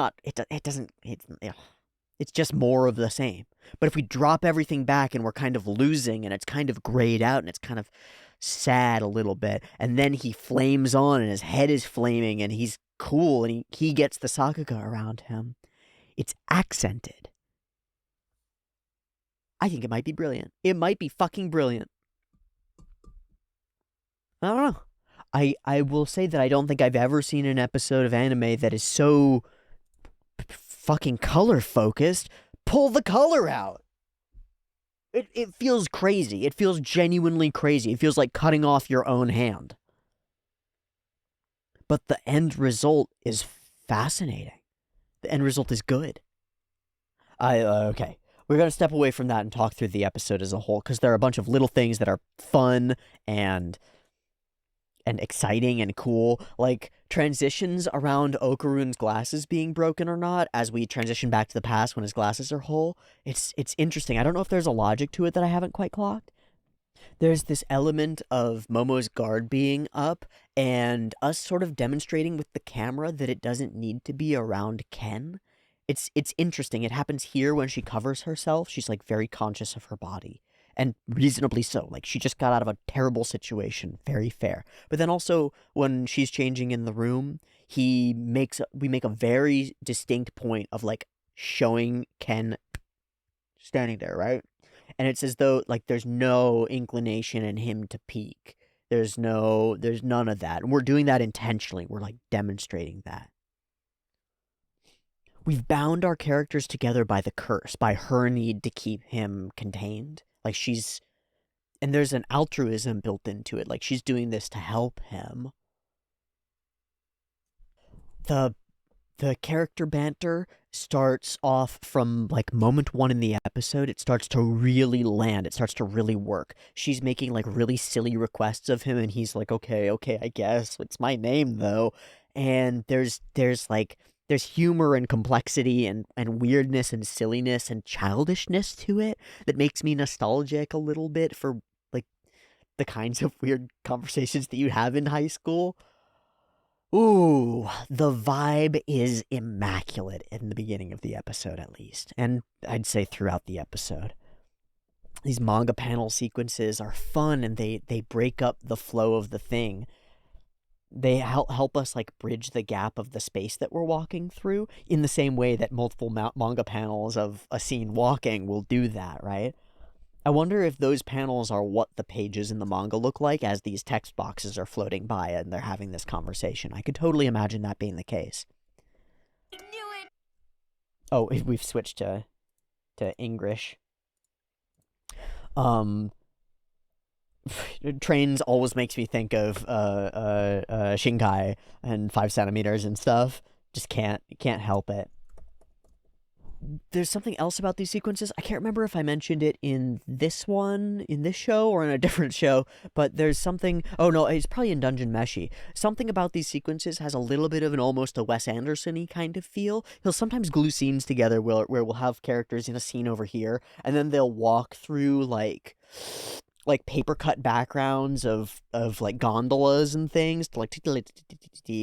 just more of the same. But if we drop everything back and we're kind of losing, and it's kind of grayed out, and it's kind of sad a little bit, and then he flames on and his head is flaming and he's cool and he gets the Sakuga around him, it's accented. I think it might be brilliant. It might be fucking brilliant. I don't know. I will say that I don't think I've ever seen an episode of anime that is so fucking color focused. Pull the color out. It feels crazy. It feels genuinely crazy. It feels like cutting off your own hand. But the end result is fascinating. The end result is good. Okay. We're going to step away from that and talk through the episode as a whole, because there are a bunch of little things that are fun and exciting and cool, like transitions around Okarun's glasses being broken or not as we transition back to the past when his glasses are whole. It's interesting. I don't know if there's a logic to it that I haven't quite clocked. There's this element of Momo's guard being up and us sort of demonstrating with the camera that it doesn't need to be around Ken. It's interesting. It happens here when she covers herself. She's, like, very conscious of her body. And reasonably so. Like, she just got out of a terrible situation. Very fair. But then also, when she's changing in the room, we make a very distinct point of, like, showing Ken standing there, right? And it's as though, like, there's no inclination in him to peek. There's none of that. And we're doing that intentionally. We're, like, demonstrating that. We've bound our characters together by the curse, by her need to keep him contained. Like and there's an altruism built into it. Like she's doing this to help him. The the character banter starts off from like moment one in the episode. It starts to really land. It starts to really work. She's making like really silly requests of him, and he's like, "Okay, okay, I guess it's my name though." And there's humor and complexity and weirdness and silliness and childishness to it that makes me nostalgic a little bit for like the kinds of weird conversations that you have in high school. Ooh, the vibe is immaculate in the beginning of the episode, at least. And I'd say throughout the episode. These manga panel sequences are fun and they break up the flow of the thing. They help us like bridge the gap of the space that we're walking through in the same way that multiple manga panels of a scene walking will do that, right? I wonder if those panels are what the pages in the manga look like as these text boxes are floating by and they're having this conversation. I could totally imagine that being the case. Oh, we've switched to English. Trains always makes me think of Shinkai and 5 centimeters and stuff. Just can't help it. There's something else about these sequences. I can't remember if I mentioned it in this show, or in a different show, but there's something. Oh no, it's probably in Dungeon Meshi. Something about these sequences has a little bit of an almost a Wes Anderson-y kind of feel. He'll sometimes glue scenes together where we'll have characters in a scene over here, and then they'll walk through like paper cut backgrounds of like gondolas and things to like,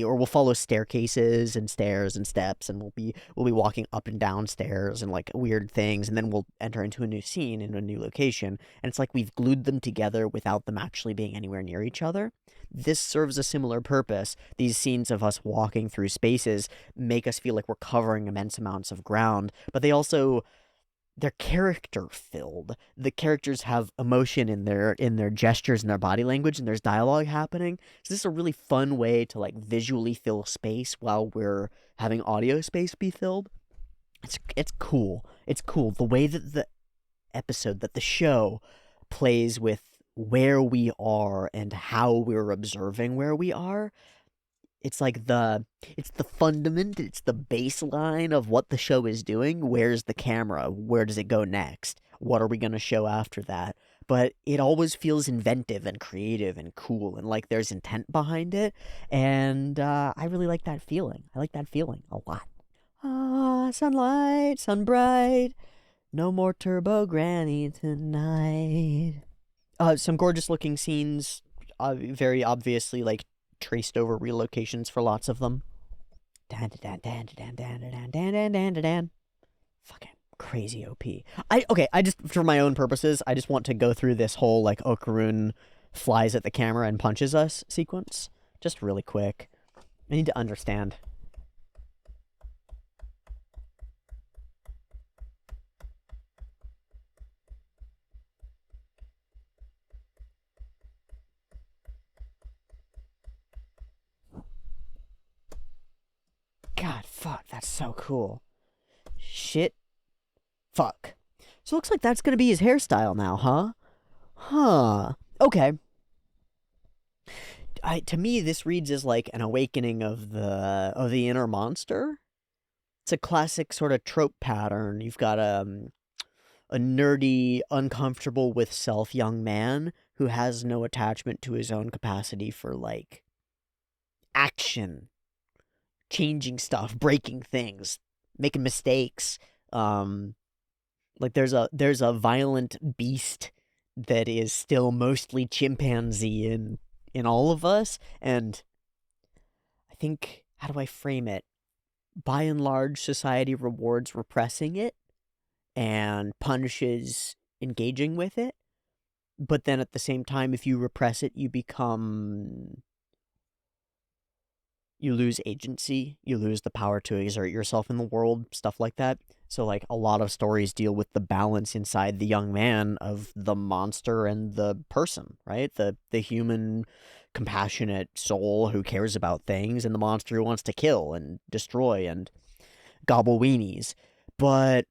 or we'll follow staircases and stairs and steps, and we'll be walking up and down stairs and like weird things, and then we'll enter into a new scene in a new location, and it's like we've glued them together without them actually being anywhere near each other. This serves a similar purpose. These scenes of us walking through spaces make us feel like we're covering immense amounts of ground, but they're character filled. The characters have emotion in their gestures and their body language, and there's dialogue happening. So this is a really fun way to like visually fill space while we're having audio space be filled. It's cool. It's cool the way that the show plays with where we are and how we're observing where we are. It's like it's the fundament, it's the baseline of what the show is doing. Where's the camera? Where does it go next? What are we going to show after that? But it always feels inventive and creative and cool, and like there's intent behind it. And I really like that feeling. I like that feeling a lot. Ah, sunlight, sun bright. No more turbo granny tonight. Some gorgeous looking scenes, very obviously like traced over real locations for lots of them. Dandadan, dandadan, dandadan, dandadan, dandadan. Fucking crazy OP. I just, for my own purposes, I just want to go through this whole like Okarun flies at the camera and punches us sequence just really quick. I need to understand. God, fuck, that's so cool. Shit. Fuck. So it looks like that's gonna be his hairstyle now, huh? Huh. Okay. To me, this reads as like an awakening of the inner monster. It's a classic sort of trope pattern. You've got a nerdy, uncomfortable with self young man who has no attachment to his own capacity for like action, changing stuff, breaking things, making mistakes. Like there's a violent beast that is still mostly chimpanzee in all of us, and I think, how do I frame it? By and large, society rewards repressing it and punishes engaging with it. But then at the same time, if you repress it, you lose agency, you lose the power to exert yourself in the world, stuff like that. So like a lot of stories deal with the balance inside the young man of the monster and the person, right? The human compassionate soul who cares about things, and the monster who wants to kill and destroy and gobble weenies. But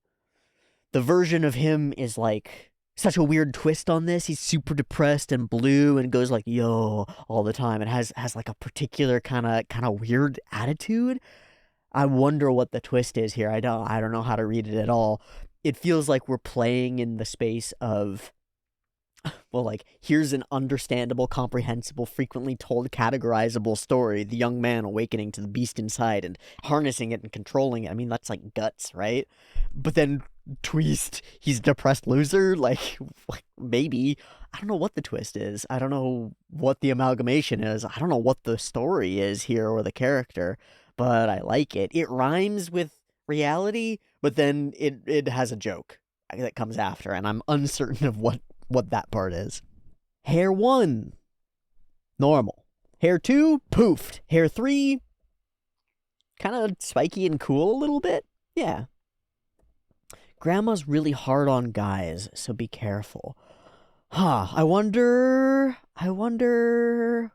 the version of him is like such a weird twist on this. He's super depressed and blue and goes like yo all the time and has like a particular kind of weird attitude. I wonder what the twist is here. I don't know how to read it at all. It feels like we're playing in the space of, well, like, here's an understandable, comprehensible, frequently told, categorizable story. The young man awakening to the beast inside and harnessing it and controlling it. I mean, that's like guts, right? But then twist, he's a depressed loser? Like, maybe. I don't know what the twist is. I don't know what the amalgamation is. I don't know what the story is here or the character, but I like it. It rhymes with reality, but then it has a joke that comes after, and I'm uncertain of what that part is. Hair 1, normal. Hair 2, poofed. Hair 3, kind of spiky and cool a little bit. Yeah. Grandma's really hard on guys, so be careful. I wonder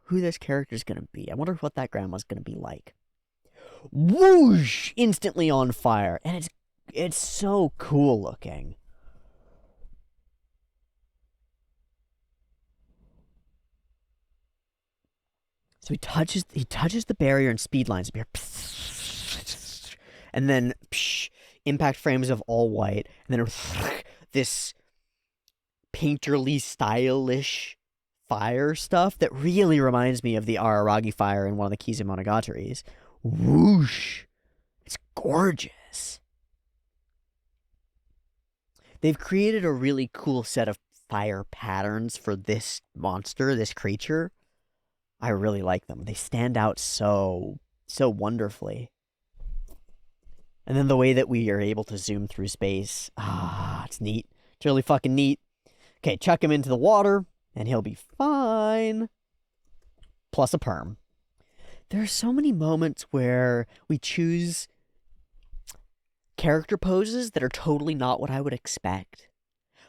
who this character's gonna be. I wonder what that grandma's gonna be like. Whoosh! Instantly on fire. And it's so cool looking. So he touches the barrier and speed lines here. And then impact frames of all white. And then this painterly, stylish fire stuff that really reminds me of the Araragi fire in one of the Kizumonogataris. Whoosh! It's gorgeous. They've created a really cool set of fire patterns for this monster, this creature. I really like them. They stand out so wonderfully. And then the way that we are able to zoom through space, it's neat. It's really fucking neat. Okay, chuck him into the water, and he'll be fine. Plus a perm. There are so many moments where we choose character poses that are totally not what I would expect.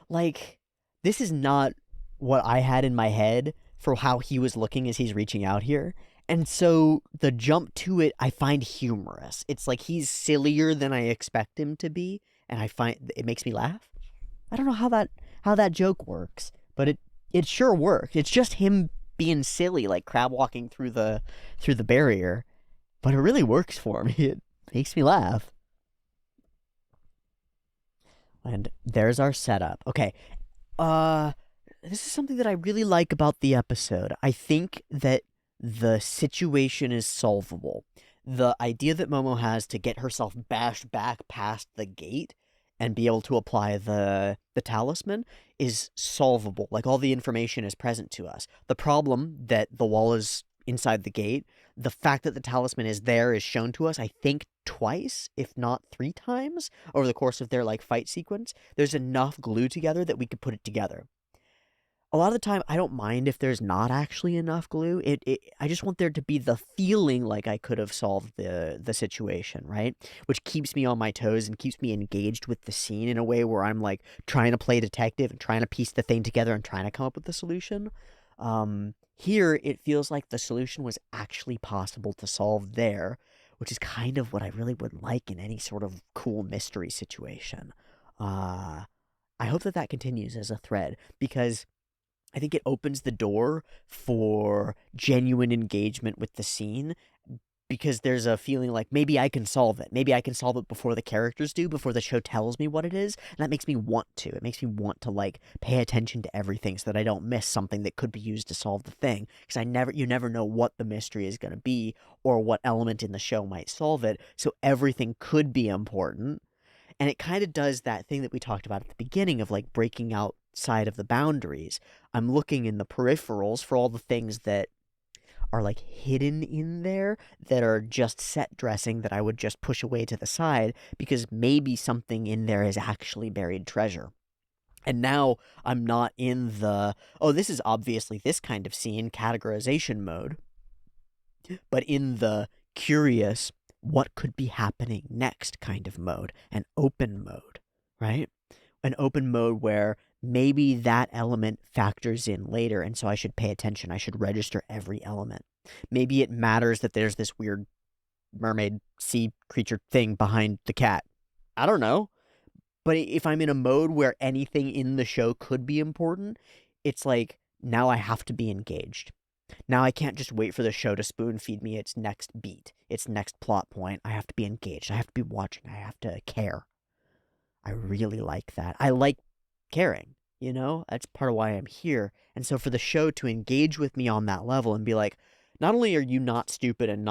Like, this is not what I had in my head for how he was looking as he's reaching out here. And so the jump to it, I find humorous. It's like he's sillier than I expect him to be, and I find it makes me laugh. I don't know how that joke works, but it sure works. It's just him being silly, like crab walking through the barrier, but it really works for me. It makes me laugh. And there's our setup. Okay. This is something that I really like about the episode. I think that the situation is solvable. The idea that Momo has to get herself bashed back past the gate and be able to apply the talisman is solvable. Like, all the information is present to us. The problem that the wall is inside the gate, the fact that the talisman is there is shown to us, I think, twice, if not 3 times, over the course of their, like, fight sequence. There's enough glue together that we could put it together. A lot of the time, I don't mind if there's not actually enough glue. I just want there to be the feeling like I could have solved the situation, right? Which keeps me on my toes and keeps me engaged with the scene in a way where I'm, like, trying to play detective and trying to piece the thing together and trying to come up with the solution. Here, it feels like the solution was actually possible to solve there, which is kind of what I really would like in any sort of cool mystery situation. I hope that continues as a thread, because I think it opens the door for genuine engagement with the scene, because there's a feeling like maybe I can solve it. Maybe I can solve it before the characters do, before the show tells me what it is, and that makes me want to. It makes me want to, like, pay attention to everything so that I don't miss something that could be used to solve the thing, because you never know what the mystery is going to be or what element in the show might solve it, so everything could be important. And it kind of does that thing that we talked about at the beginning of, like, breaking outside of the boundaries. I'm looking in the peripherals for all the things that are, like, hidden in there, that are just set dressing that I would just push away to the side, because maybe something in there is actually buried treasure. And now I'm not in the, oh, this is obviously this kind of scene categorization mode, but in the curious, what could be happening next kind of mode, an open mode, right? An open mode where maybe that element factors in later, and so I should pay attention. I should register every element. Maybe it matters that there's this weird mermaid sea creature thing behind the cat. I don't know. But if I'm in a mode where anything in the show could be important, it's like, now I have to be engaged. Now I can't just wait for the show to spoon feed me its next beat, its next plot point. I have to be engaged. I have to be watching. I have to care. I really like that. I like caring, you know? That's part of why I'm here. And so for the show to engage with me on that level and be like, not only are you not stupid and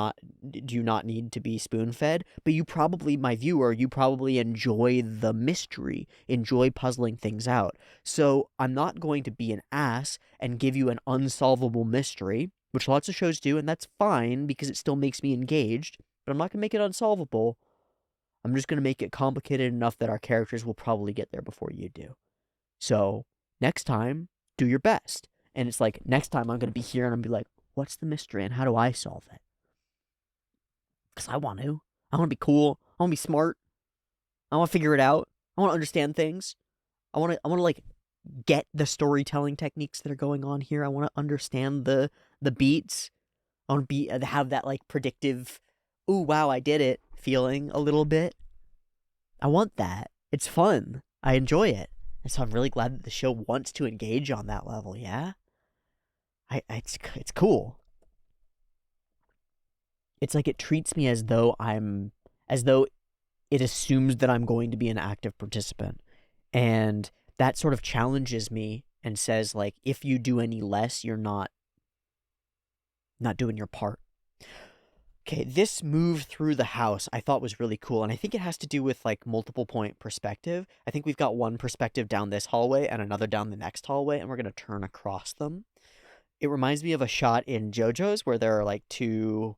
do you not need to be spoon-fed, but you probably, my viewer, you probably enjoy the mystery, enjoy puzzling things out. So I'm not going to be an ass and give you an unsolvable mystery, which lots of shows do, and that's fine because it still makes me engaged, but I'm not going to make it unsolvable. I'm just going to make it complicated enough that our characters will probably get there before you do. So next time, do your best. And it's like, next time I'm going to be here and I'm going to be like, what's the mystery and how do I solve it? Because I want to. I want to be cool. I want to be smart. I want to figure it out. I want to understand things. I want to like get the storytelling techniques that are going on here. I want to understand the beats. I want to have that like predictive, ooh, wow, I did it feeling a little bit. I want that. It's fun. I enjoy it. And so I'm really glad that the show wants to engage on that level, yeah? It's cool. It's like it treats me as though it assumes that I'm going to be an active participant. And that sort of challenges me and says, like, if you do any less, you're not doing your part. Okay, this move through the house I thought was really cool, and I think it has to do with, like, multiple point perspective. I think we've got one perspective down this hallway and another down the next hallway, and we're going to turn across them. It reminds me of a shot in JoJo's where there are, like, two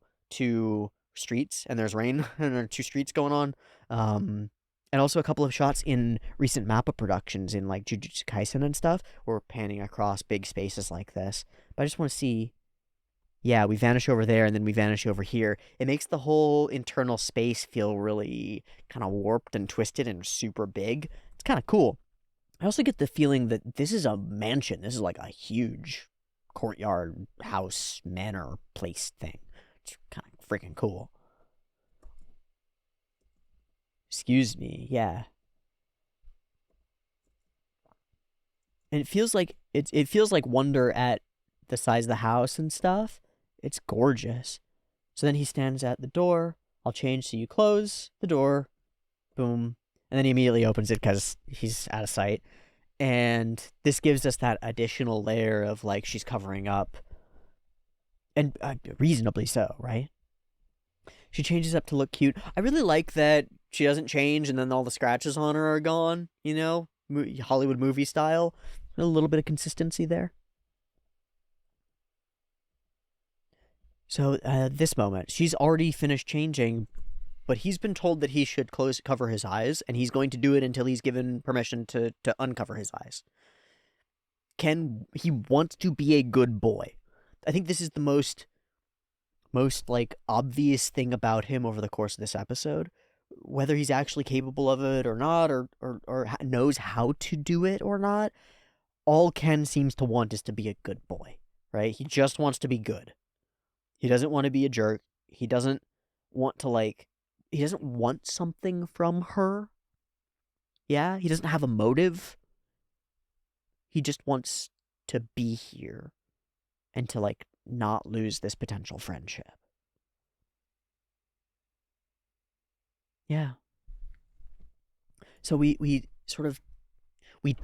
streets, and there's rain, and there are two streets going on. And also a couple of shots in recent Mappa productions in, like, Jujutsu Kaisen and stuff, where we're panning across big spaces like this. But I just want to see... Yeah, we vanish over there, and then we vanish over here. It makes the whole internal space feel really kind of warped and twisted and super big. It's kind of cool. I also get the feeling that this is a mansion. This is like a huge courtyard, house, manor, place thing. It's kind of freaking cool. Excuse me, yeah. And it feels like it feels like wonder at the size of the house and stuff. It's gorgeous. So then he stands at the door. I'll change so you close the door. Boom. And then he immediately opens it because he's out of sight. And this gives us that additional layer of, like, she's covering up. And reasonably so, right? She changes up to look cute. I really like that she doesn't change and then all the scratches on her are gone, you know? Hollywood movie style. A little bit of consistency there. So this moment, she's already finished changing, but he's been told that he should cover his eyes, and he's going to do it until he's given permission to uncover his eyes. He wants to be a good boy. I think this is the most like obvious thing about him over the course of this episode. Whether he's actually capable of it or not, or knows how to do it or not, all Ken seems to want is to be a good boy, right? He just wants to be good. He doesn't want to be a jerk. He doesn't want to, he doesn't want something from her. Yeah? He doesn't have a motive. He just wants to be here and to, not lose this potential friendship. Yeah. So we sort of, we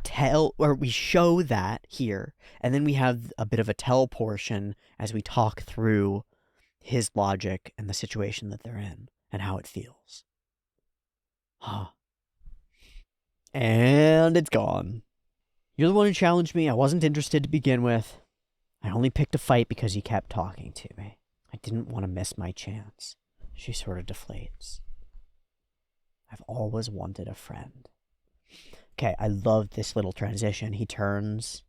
show that here, and then we have a bit of a tell portion as we talk through his logic and the situation that they're in and how it feels. And it's gone. You're the one who challenged me. I wasn't interested to begin with. I only picked a fight because you kept talking to me. I didn't want to miss my chance. She sort of deflates. I've always wanted a friend. Okay, I love this little transition. He turns,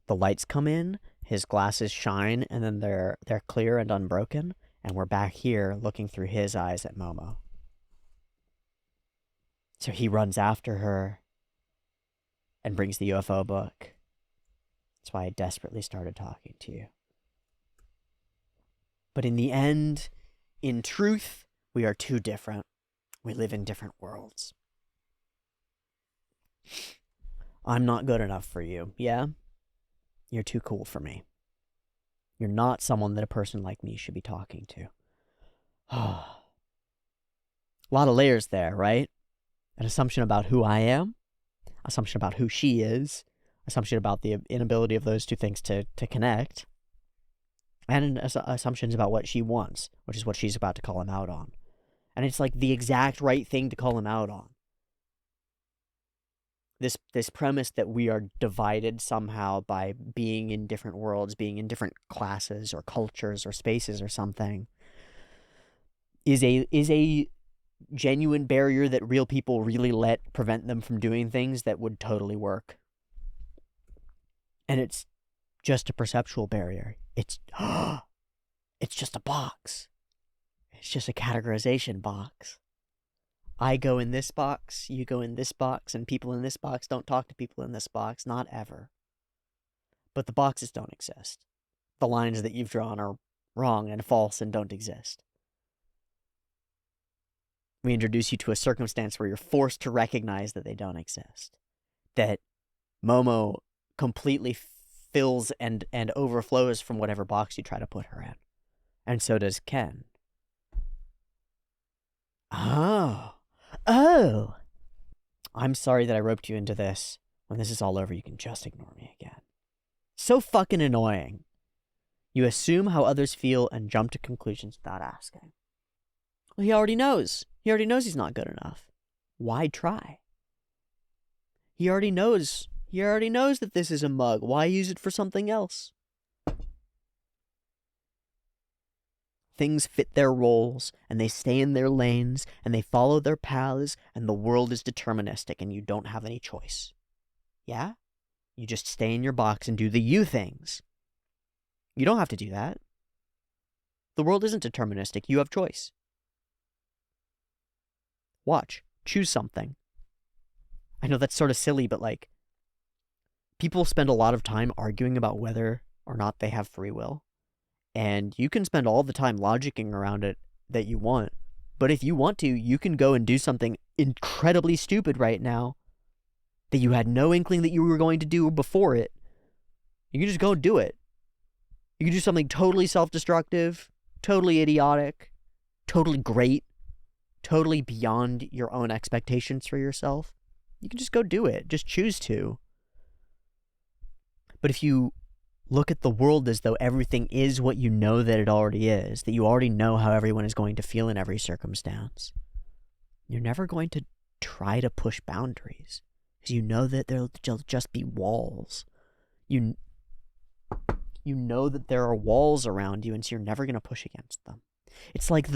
the lights come in, his glasses shine, and then they're clear and unbroken, and we're back here looking through his eyes at Momo. So he runs after her and brings the UFO book. That's why I desperately started talking to you. But in the end, in truth, we are too different. We live in different worlds. I'm not good enough for you, yeah? You're too cool for me. You're not someone that a person like me should be talking to. A lot of layers there, right? An assumption about who I am, assumption about who she is, assumption about the inability of those two things to connect, and assumptions about what she wants, which is what she's about to call him out on. And it's like the exact right thing to call him out on. This premise that we are divided somehow by being in different worlds, being in different classes or cultures or spaces or something, is a genuine barrier that real people really let prevent them from doing things that would totally work. And it's just a perceptual barrier. It's just a box. It's just a categorization box. I go in this box, you go in this box, and people in this box don't talk to people in this box, not ever. But the boxes don't exist. The lines that you've drawn are wrong and false and don't exist. We introduce you to a circumstance where you're forced to recognize that they don't exist. That Momo completely fills and overflows from whatever box you try to put her in. And so does Ken. Oh. I'm sorry that I roped you into this. When this is all over, you can just ignore me again. So fucking annoying. You assume how others feel and jump to conclusions without asking. Well, he already knows. He already knows he's not good enough. Why try? He already knows. He already knows that this is a mug. Why use it for something else? Things fit their roles, and they stay in their lanes, and they follow their paths, and the world is deterministic, and you don't have any choice. Yeah? You just stay in your box and do the you things. You don't have to do that. The world isn't deterministic. You have choice. Watch. Choose something. I know that's sort of silly, but like, people spend a lot of time arguing about whether or not they have free will. And you can spend all the time logicking around it that you want. But if you want to, you can go and do something incredibly stupid right now that you had no inkling that you were going to do before it. You can just go and do it. You can do something totally self-destructive, totally idiotic, totally great, totally beyond your own expectations for yourself. You can just go do it. Just choose to. But if you look at the world as though everything is what you know that it already is, that you already know how everyone is going to feel in every circumstance, you're never going to try to push boundaries, because you know that there'll just be walls. You know that there are walls around you, and so you're never going to push against them. It's like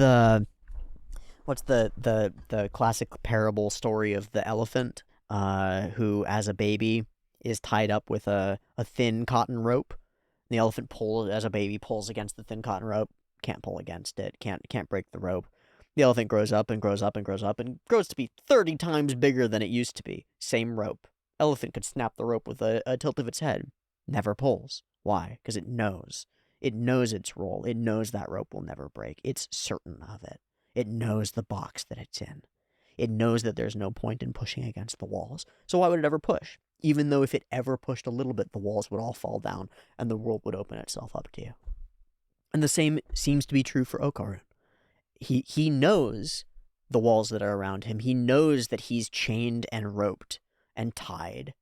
what's the classic parable story of the elephant who, as a baby, is tied up with a thin cotton rope. The elephant as a baby pulls against the thin cotton rope, can't pull against it, can't break the rope. The elephant grows up and grows up and grows up and grows to be 30 times bigger than it used to be. Same rope. Elephant could snap the rope with a tilt of its head. Never pulls. Why? Because it knows. It knows its role. It knows that rope will never break. It's certain of it. It knows the box that it's in. It knows that there's no point in pushing against the walls. So why would it ever push? Even though if it ever pushed a little bit, the walls would all fall down and the world would open itself up to you. And the same seems to be true for Okarun. He knows the walls that are around him. He knows that he's chained and roped and tied,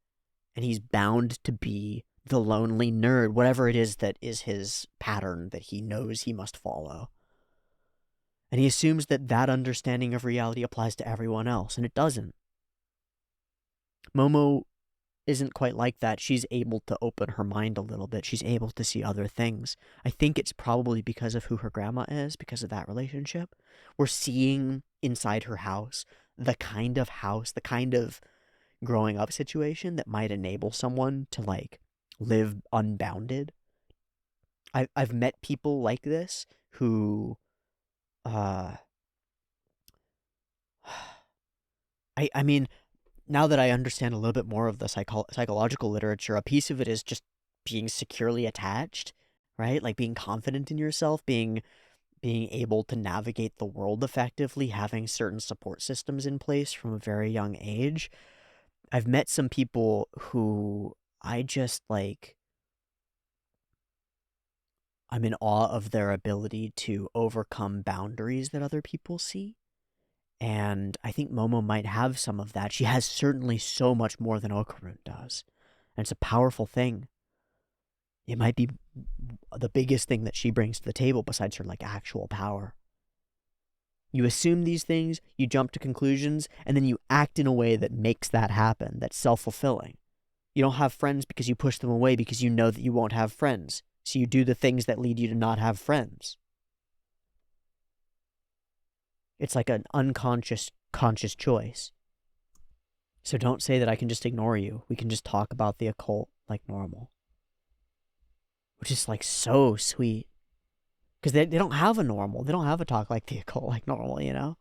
and he's bound to be the lonely nerd, whatever it is that is his pattern that he knows he must follow. And he assumes that that understanding of reality applies to everyone else, and it doesn't. Momo isn't quite like that. She's able to open her mind a little bit. She's able to see other things. I think it's probably because of who her grandma is, because of that relationship. We're seeing inside her house, the kind of growing up situation that might enable someone to like live unbounded. I've met people like this who I mean, now that I understand a little bit more of the psychological literature, a piece of it is just being securely attached, right? Like being confident in yourself, being able to navigate the world effectively, having certain support systems in place from a very young age. I've met some people who I just like, I'm in awe of their ability to overcome boundaries that other people see. And I think Momo might have some of that. She has certainly so much more than Okarun does. And it's a powerful thing. It might be the biggest thing that she brings to the table besides her like actual power. You assume these things, you jump to conclusions, and then you act in a way that makes that happen, that's self-fulfilling. You don't have friends because you push them away because you know that you won't have friends. So you do the things that lead you to not have friends. It's like an unconscious, conscious choice. So don't say that I can just ignore you. We can just talk about the occult like normal. Which is like so sweet. Because they don't have a normal. They don't have a talk like the occult like normal, you know?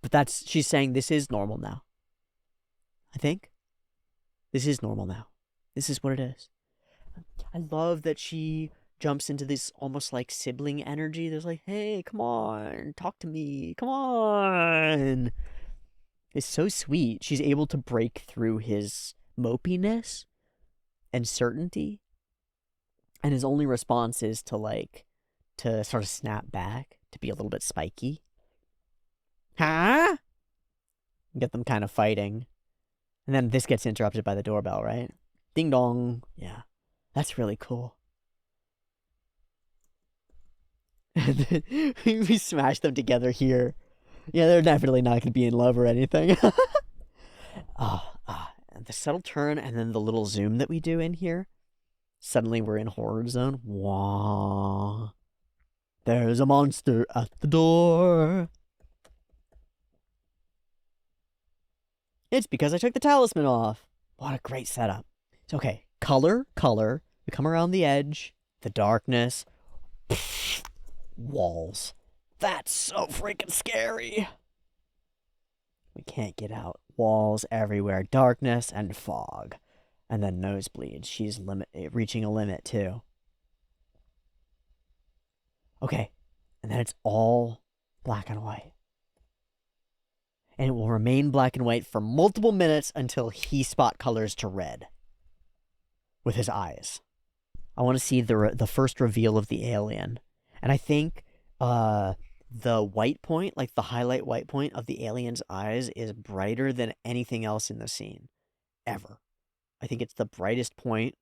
But she's saying this is normal now. I think. This is normal now. This is what it is. I love that she jumps into this almost like sibling energy. There's like, hey, come on, talk to me, come on. It's so sweet. She's able to break through his mopiness and certainty. And his only response is to sort of snap back, to be a little bit spiky. Huh? Get them kind of fighting. And then this gets interrupted by the doorbell, right? Ding dong. Yeah. That's really cool. We smash them together here. Yeah, they're definitely not going to be in love or anything. The subtle turn and then the little zoom that we do in here. Suddenly we're in horror zone. Wah. There's a monster at the door. It's because I took the talisman off. What a great setup. It's okay. Color. We come around the edge. The darkness. Pfft, walls. That's so freaking scary. We can't get out. Walls everywhere. Darkness and fog. And then nosebleeds. She's reaching a limit too. Okay. And then it's all black and white. And it will remain black and white for multiple minutes until he spot colors to red with his eyes. I want to see the first reveal of the alien. And I think the white point, like the highlight white point of the alien's eyes is brighter than anything else in the scene ever. I think it's the brightest point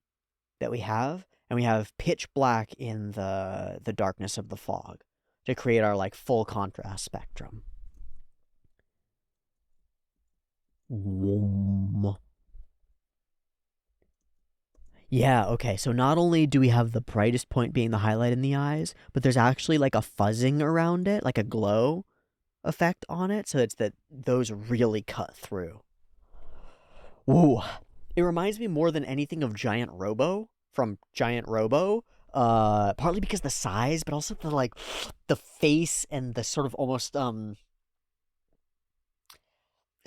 that we have, and we have pitch black in the darkness of the fog to create our like full contrast spectrum. Yeah, okay, so not only do we have the brightest point being the highlight in the eyes, but there's actually like a fuzzing around it, like a glow effect on it, so it's that those really cut through. Ooh. It reminds me more than anything of Giant Robo from Giant Robo, partly because the size, but also the face and the sort of almost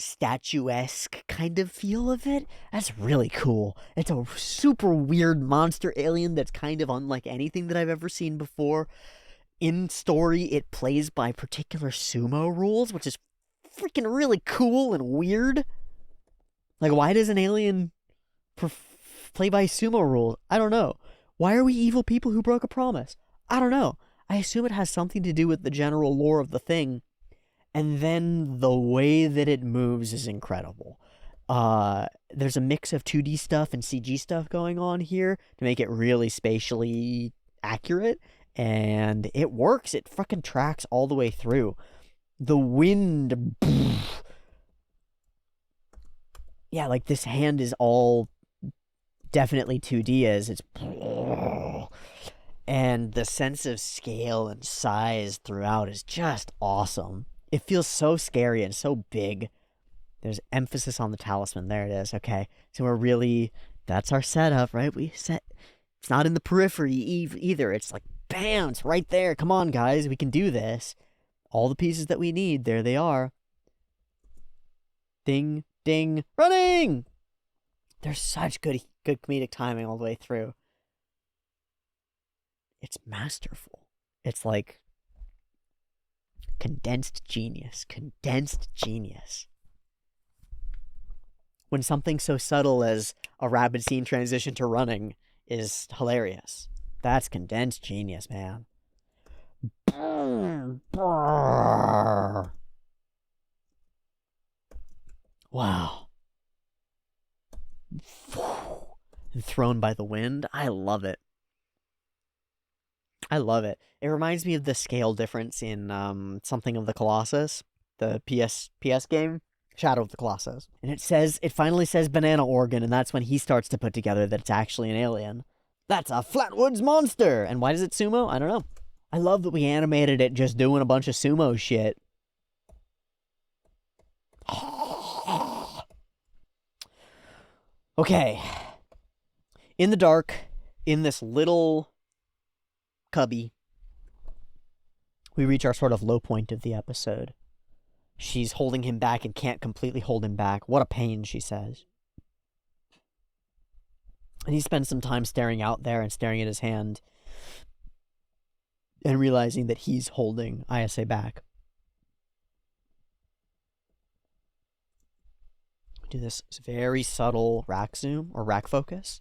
statuesque kind of feel of it. That's really cool. It's a super weird monster alien that's kind of unlike anything that I've ever seen before. In story, it plays by particular sumo rules, which is freaking really cool and weird. Like, why does an alien play by sumo rules? I don't know. Why are we evil people who broke a promise? I don't know. I assume it has something to do with the general lore of the thing. And then the way that it moves is incredible. There's a mix of 2D stuff and CG stuff going on here to make it really spatially accurate. And it works. It fucking tracks all the way through. The wind. Yeah, like this hand is all definitely 2D as it's. And the sense of scale and size throughout is just awesome. It feels so scary and so big. There's emphasis on the talisman. There it is. Okay. So we're really, that's our setup, right? It's not in the periphery either. It's like, bam, it's right there. Come on, guys. We can do this. All the pieces that we need, there they are. Ding, ding, running! There's such good comedic timing all the way through. It's masterful. It's like condensed genius. when something so subtle as a rapid scene transition to running is hilarious. That's condensed genius, man. Wow. And thrown by the wind. I love it. I love it. It reminds me of the scale difference in something of the Colossus, the PS game, Shadow of the Colossus. And it finally says banana organ, and that's when he starts to put together that it's actually an alien. That's a Flatwoods monster! And why does it sumo? I don't know. I love that we animated it just doing a bunch of sumo shit. Okay. In the dark, in this little cubby, we reach our sort of low point of the episode. She's holding him back and can't completely hold him back. What a pain, she says. And he spends some time staring out there and staring at his hand and realizing that he's holding Ayase back. Do this very subtle rack zoom or rack focus,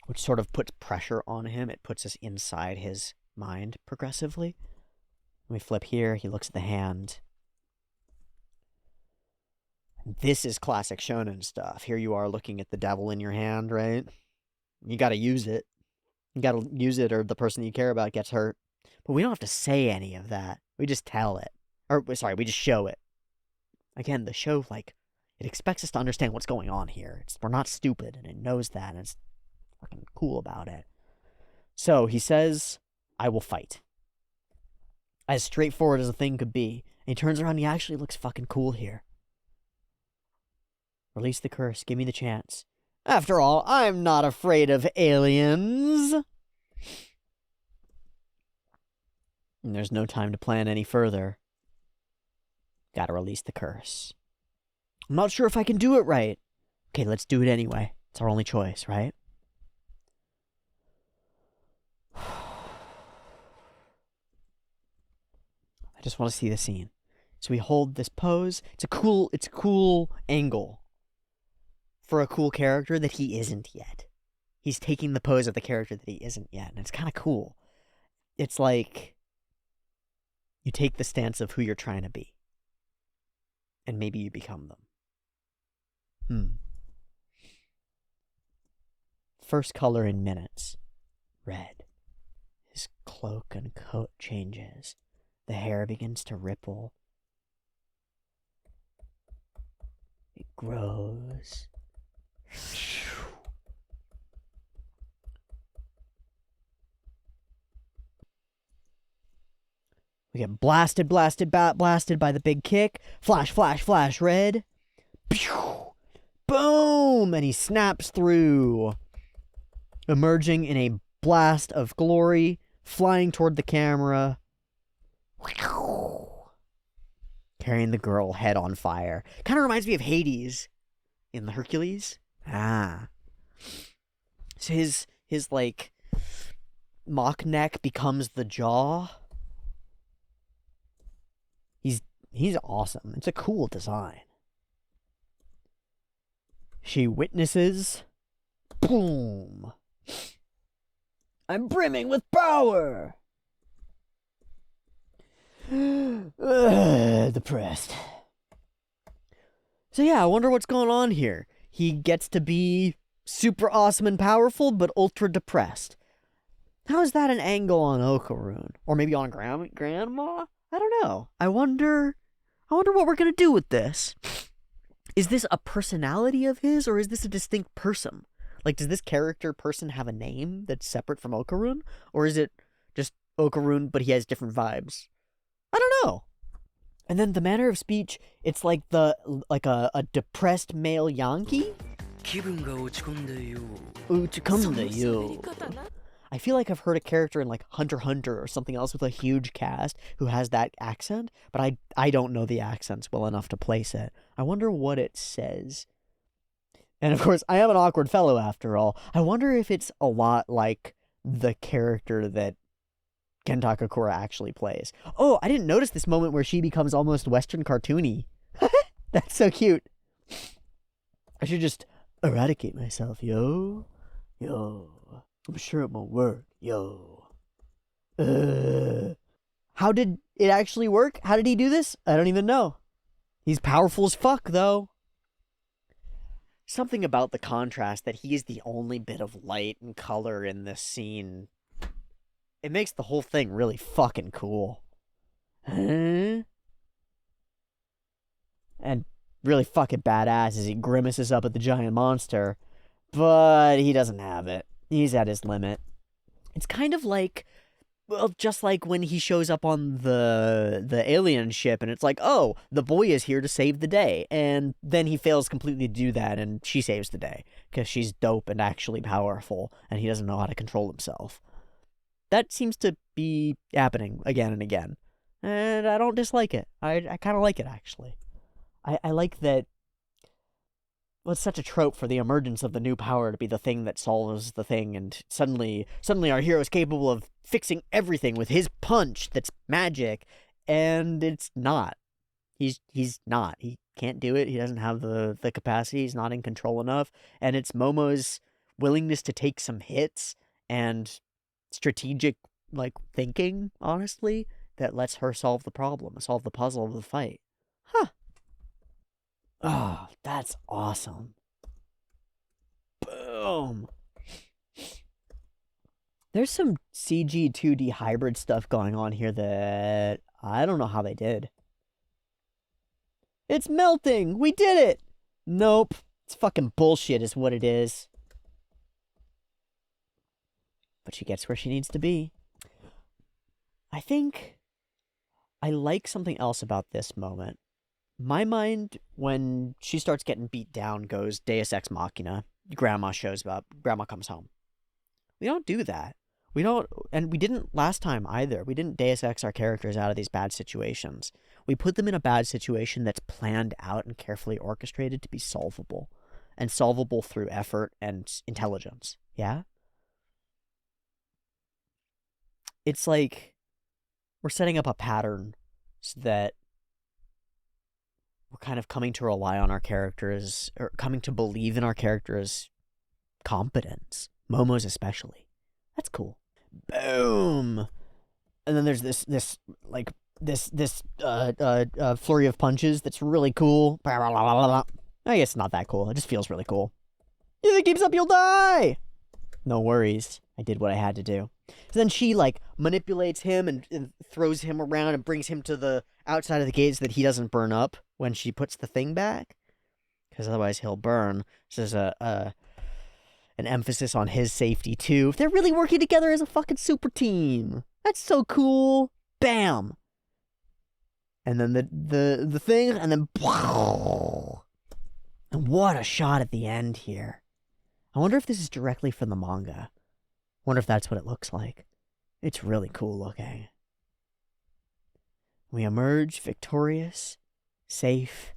which sort of puts pressure on him. It puts us inside his mind progressively. When we flip here, he looks at the hand. This is classic shonen stuff. Here you are looking at the devil in your hand, right? You gotta use it. You gotta use it or the person you care about gets hurt. But we don't have to say any of that. We just tell it. We just show it. Again, the show, it expects us to understand what's going on here. We're not stupid, and it knows that, and it's fucking cool about it. So, he says, I will fight. As straightforward as a thing could be. And he turns around and he actually looks fucking cool here. Release the curse. Give me the chance. After all, I'm not afraid of aliens. And there's no time to plan any further. Gotta release the curse. I'm not sure if I can do it right. Okay, let's do it anyway. It's our only choice, right? I just want to see the scene. So we hold this pose. It's a cool angle for a cool character that he isn't yet. He's taking the pose of the character that he isn't yet, and it's kind of cool. It's like you take the stance of who you're trying to be. And maybe you become them. First color in minutes. Red. His cloak and coat changes. The hair begins to ripple. It grows. We get blasted by the big kick. Flash, flash, flash, red. Pew! Boom! And he snaps through. Emerging in a blast of glory. Flying toward the camera. Carrying the girl head on fire. Kind of reminds me of Hades in the Hercules. So his mock neck becomes the jaw. He's awesome. It's a cool design. She witnesses. Boom. I'm brimming with power. Depressed. So yeah, I wonder what's going on here. He gets to be super awesome and powerful, but ultra depressed. How is that an angle on Okarun? Or maybe on Grandma? I don't know. I wonder what we're gonna do with this. Is this a personality of his, or is this a distinct person? Does this character person have a name that's separate from Okarun? Or is it just Okarun, but he has different vibes? I don't know. And then the manner of speech, it's like a depressed male Yankee? 気分が落ち込んでよ. 落ち込んでよ. I feel like I've heard a character in Hunter x Hunter or something else with a huge cast who has that accent, but I don't know the accents well enough to place it. I wonder what it says. And of course, I am an awkward fellow after all. I wonder if it's a lot like the character that Kenta Kakura actually plays. Oh, I didn't notice this moment where she becomes almost Western cartoony. That's so cute. I should just eradicate myself, yo. Yo. I'm sure it won't work, yo. How did it actually work? How did he do this? I don't even know. He's powerful as fuck, though. Something about the contrast that he is the only bit of light and color in this scene. It makes the whole thing really fucking cool. Huh? And really fucking badass as he grimaces up at the giant monster. But he doesn't have it. He's at his limit. It's kind of like, well, just like when he shows up on the alien ship and it's like, oh, the boy is here to save the day. And then he fails completely to do that and she saves the day because she's dope and actually powerful and he doesn't know how to control himself. That seems to be happening again and again. And I don't dislike it. I kind of like it, actually. I like that. Well, it's such a trope for the emergence of the new power to be the thing that solves the thing, and suddenly our hero is capable of fixing everything with his punch that's magic, and it's not. He's not. He can't do it. He doesn't have the capacity. He's not in control enough, and it's Momo's willingness to take some hits and strategic, like, thinking, honestly, that lets her solve the problem, solve the puzzle of the fight. Huh. Oh, that's awesome. Boom. There's some CG 2D hybrid stuff going on here that I don't know how they did. It's melting! We did it! Nope. It's fucking bullshit is what it is. But she gets where she needs to be. I think I like something else about this moment. My mind, when she starts getting beat down, goes Deus Ex Machina. Grandma shows up. Grandma comes home. We don't do that. We don't, and we didn't last time either. We didn't Deus Ex our characters out of these bad situations. We put them in a bad situation that's planned out and carefully orchestrated to be solvable. And solvable through effort and intelligence. Yeah? It's like we're setting up a pattern so that we're kind of coming to rely on our characters, or coming to believe in our characters' competence. Momo's especially. That's cool. Boom! And then there's this flurry of punches that's really cool. I guess it's not that cool. It just feels really cool. If it keeps up, you'll die! No worries. I did what I had to do. So then she, like, manipulates him and throws him around and brings him to the outside of the gate so that he doesn't burn up when she puts the thing back. Because otherwise he'll burn. So there's an emphasis on his safety, too. They're really working together as a fucking super team. That's so cool. Bam! And then the thing, and then... And what a shot at the end here. I wonder if this is directly from the manga. I wonder if that's what it looks like. It's really cool looking. We emerge victorious, safe,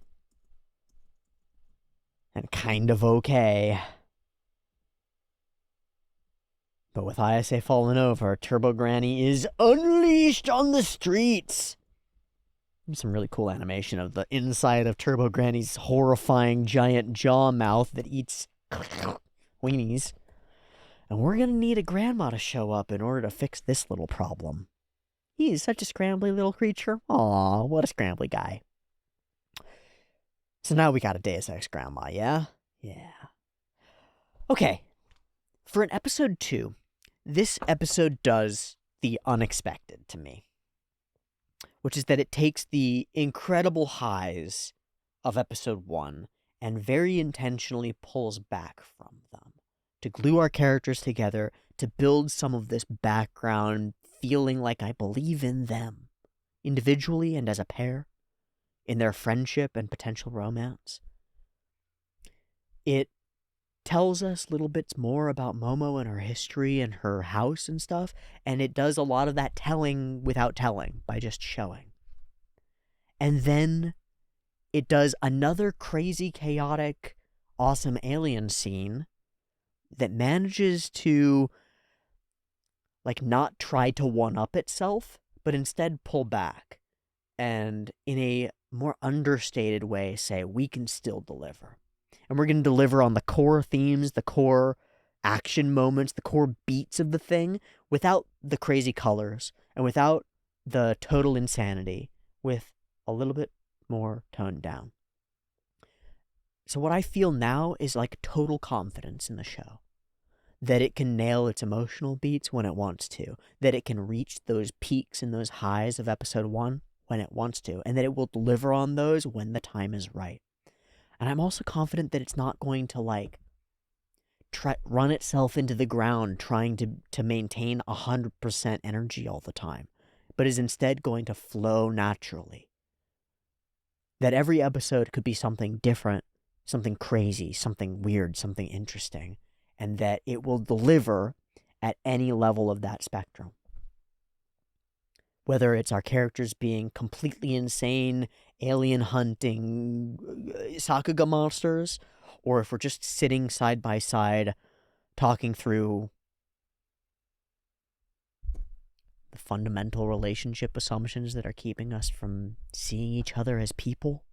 and kind of okay. But with ISA fallen over, Turbo Granny is unleashed on the streets! Some really cool animation of the inside of Turbo Granny's horrifying giant jaw mouth that eats weenies. And we're gonna need a grandma to show up in order to fix this little problem. He is such a scrambly little creature. Aw, what a scrambly guy. So now we got a Deus Ex grandma, yeah? Yeah. Okay. For an episode 2, this episode does the unexpected to me. Which is that it takes the incredible highs of episode 1 and very intentionally pulls back from them to glue our characters together, to build some of this background feeling like I believe in them, individually and as a pair, in their friendship and potential romance. It tells us little bits more about Momo and her history and her house and stuff, and it does a lot of that telling without telling, by just showing. And then it does another crazy, chaotic, awesome alien scene that manages to, like, not try to one-up itself, but instead pull back. And in a more understated way say we can still deliver. And we're going to deliver on the core themes, the core action moments, the core beats of the thing without the crazy colors and without the total insanity, with a little bit more toned down. So what I feel now is like total confidence in the show. That it can nail its emotional beats when it wants to, that it can reach those peaks and those highs of episode 1 when it wants to, and that it will deliver on those when the time is right. And I'm also confident that it's not going to like run itself into the ground trying to maintain 100% energy all the time, but is instead going to flow naturally. That every episode could be something different, something crazy, something weird, something interesting, and that it will deliver at any level of that spectrum. Whether it's our characters being completely insane, alien hunting Sakuga monsters, or if we're just sitting side by side talking through the fundamental relationship assumptions that are keeping us from seeing each other as people,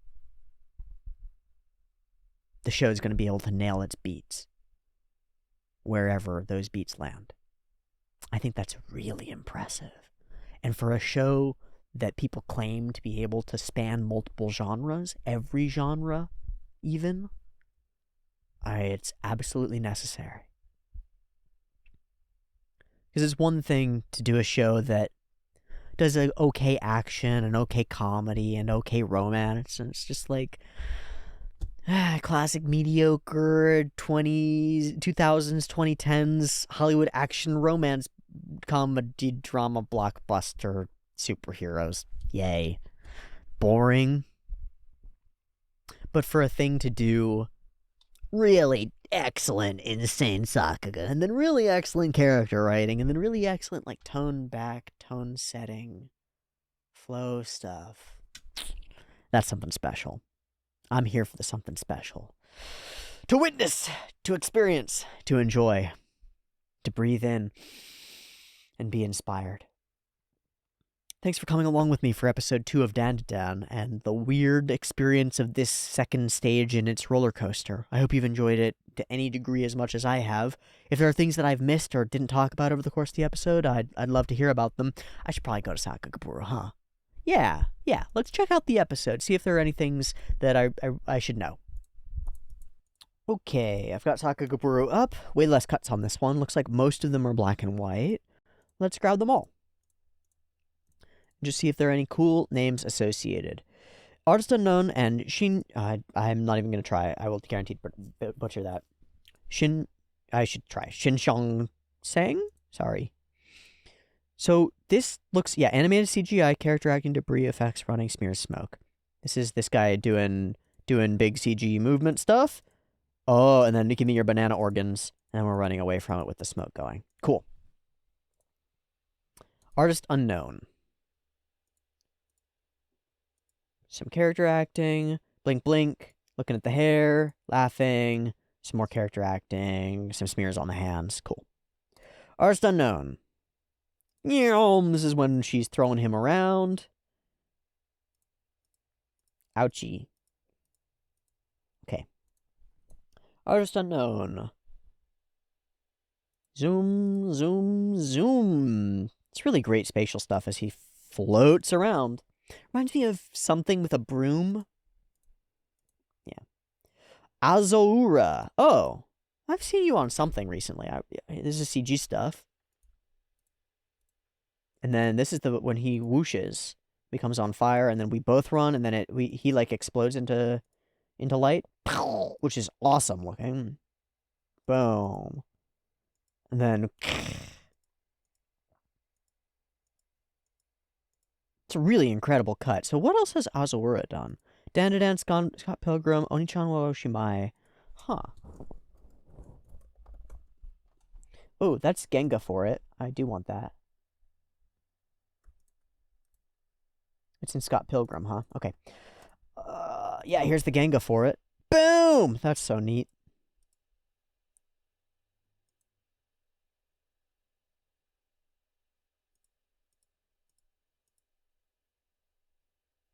the show's going to be able to nail its beats wherever those beats land. I think that's really impressive. And for a show that people claim to be able to span multiple genres, every genre even, it's absolutely necessary. Because it's one thing to do a show that does an okay action, an okay comedy, and okay romance, and it's just like classic mediocre 2000s, 2010s Hollywood action romance comedy drama blockbuster superheroes. Yay. Boring. But for a thing to do really excellent insane Sakuga, and then really excellent character writing, and then really excellent like tone back, tone setting, flow stuff, that's something special. I'm here for the something special. To witness, to experience, to enjoy, to breathe in, and be inspired. Thanks for coming along with me for episode 2 of Dandadan and the weird experience of this second stage in its roller coaster. I hope you've enjoyed it to any degree as much as I have. If there are things that I've missed or didn't talk about over the course of the episode, I'd love to hear about them. I should probably go to Sakagaburo, huh? Yeah, let's check out the episode, see if there are any things that I should know. Okay, I've got Sakagaburo up. Way less cuts on this one. Looks like most of them are black and white. Let's grab them all. Just see if there are any cool names associated. Artist unknown and Shin. I'm not even going to try. I will guaranteed butcher that. I should try. Shinshong Sang? Sorry. So this looks, animated CGI, character acting, debris effects, running, smears, smoke. This is this guy doing big CG movement stuff. Oh, and then give me your banana organs. And we're running away from it with the smoke going. Cool. Artist unknown. Some character acting, blink blink, looking at the hair, laughing, some more character acting, some smears on the hands. Cool. Artist unknown. This is when she's throwing him around. Ouchie. Okay. Artist unknown. Zoom, zoom, zoom. It's really great spatial stuff as he floats around. Reminds me of something with a broom. Yeah. Azoura. Oh, I've seen you on something recently. This is CG stuff. And then this is when he whooshes, becomes on fire, and then we both run, and then he like explodes into light, which is awesome looking. Boom. And then it's a really incredible cut. So what else has Azura done? Dandadan, Scott Pilgrim, Onichan wa Oshimai. Huh. Oh, that's Genga for it. I do want that. It's in Scott Pilgrim, huh? Okay. Yeah, here's the Genga for it. Boom! That's so neat.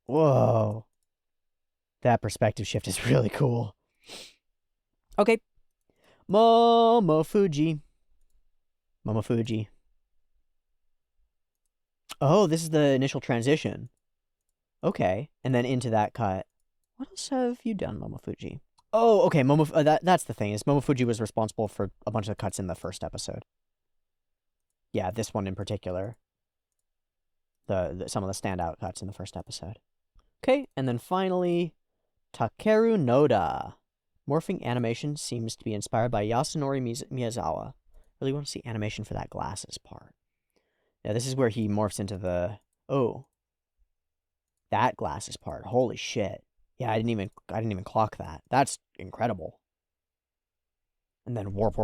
Whoa. That perspective shift is really cool. Okay. Momofuji. Momofuji. Oh, this is the initial transition. Okay. And then into that cut. What else have you done, Momofuji? Oh, okay. That's the thing, is Momofuji was responsible for a bunch of cuts in the first episode. Yeah, this one in particular. Some of the standout cuts in the first episode. Okay, and then finally, Takeru Noda. Morphing animation seems to be inspired by Yasunori Miyazawa. Really want to see animation for that glasses part. Yeah, this is where he morphs into the... Oh. That glasses part. Holy shit. Yeah, I didn't even clock that. That's incredible. And then warp.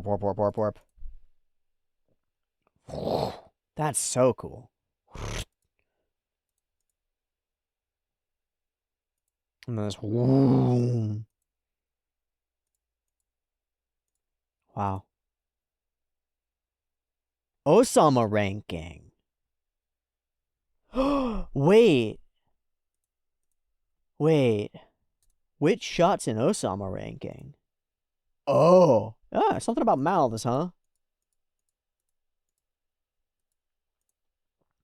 That's so cool. And then this... Wow. Osama ranking. Wait. Which shot's in Osama ranking? Oh. Something about mouths, huh?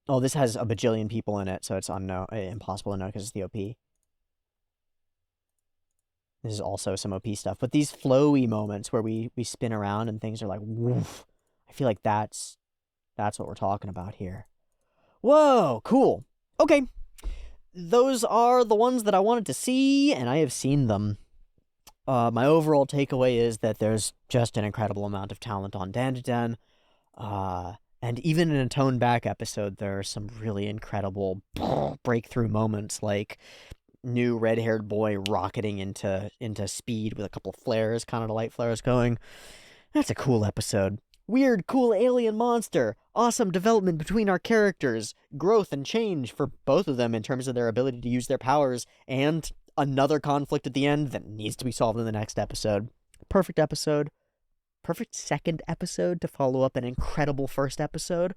Oh, this has a bajillion people in it, so it's impossible to know because it's the OP. This is also some OP stuff. But these flowy moments where we spin around and things are like, woof. I feel like that's what we're talking about here. Whoa, cool. Okay. Those are the ones that I wanted to see, and I have seen them. My overall takeaway is that there's just an incredible amount of talent on Dandadan. And even in a toned back episode, there are some really incredible breakthrough moments, like new red-haired boy rocketing into speed with a couple flares, kind of light flares going. That's a cool episode. Weird, cool alien monster. Awesome development between our characters. Growth and change for both of them in terms of their ability to use their powers. And another conflict at the end that needs to be solved in the next episode. Perfect episode. Perfect second episode to follow up an incredible first episode.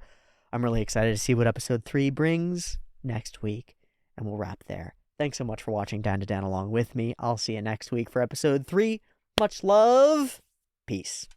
I'm really excited to see what episode 3 brings next week. And we'll wrap there. Thanks so much for watching Dandadan along with me. I'll see you next week for episode 3. Much love. Peace.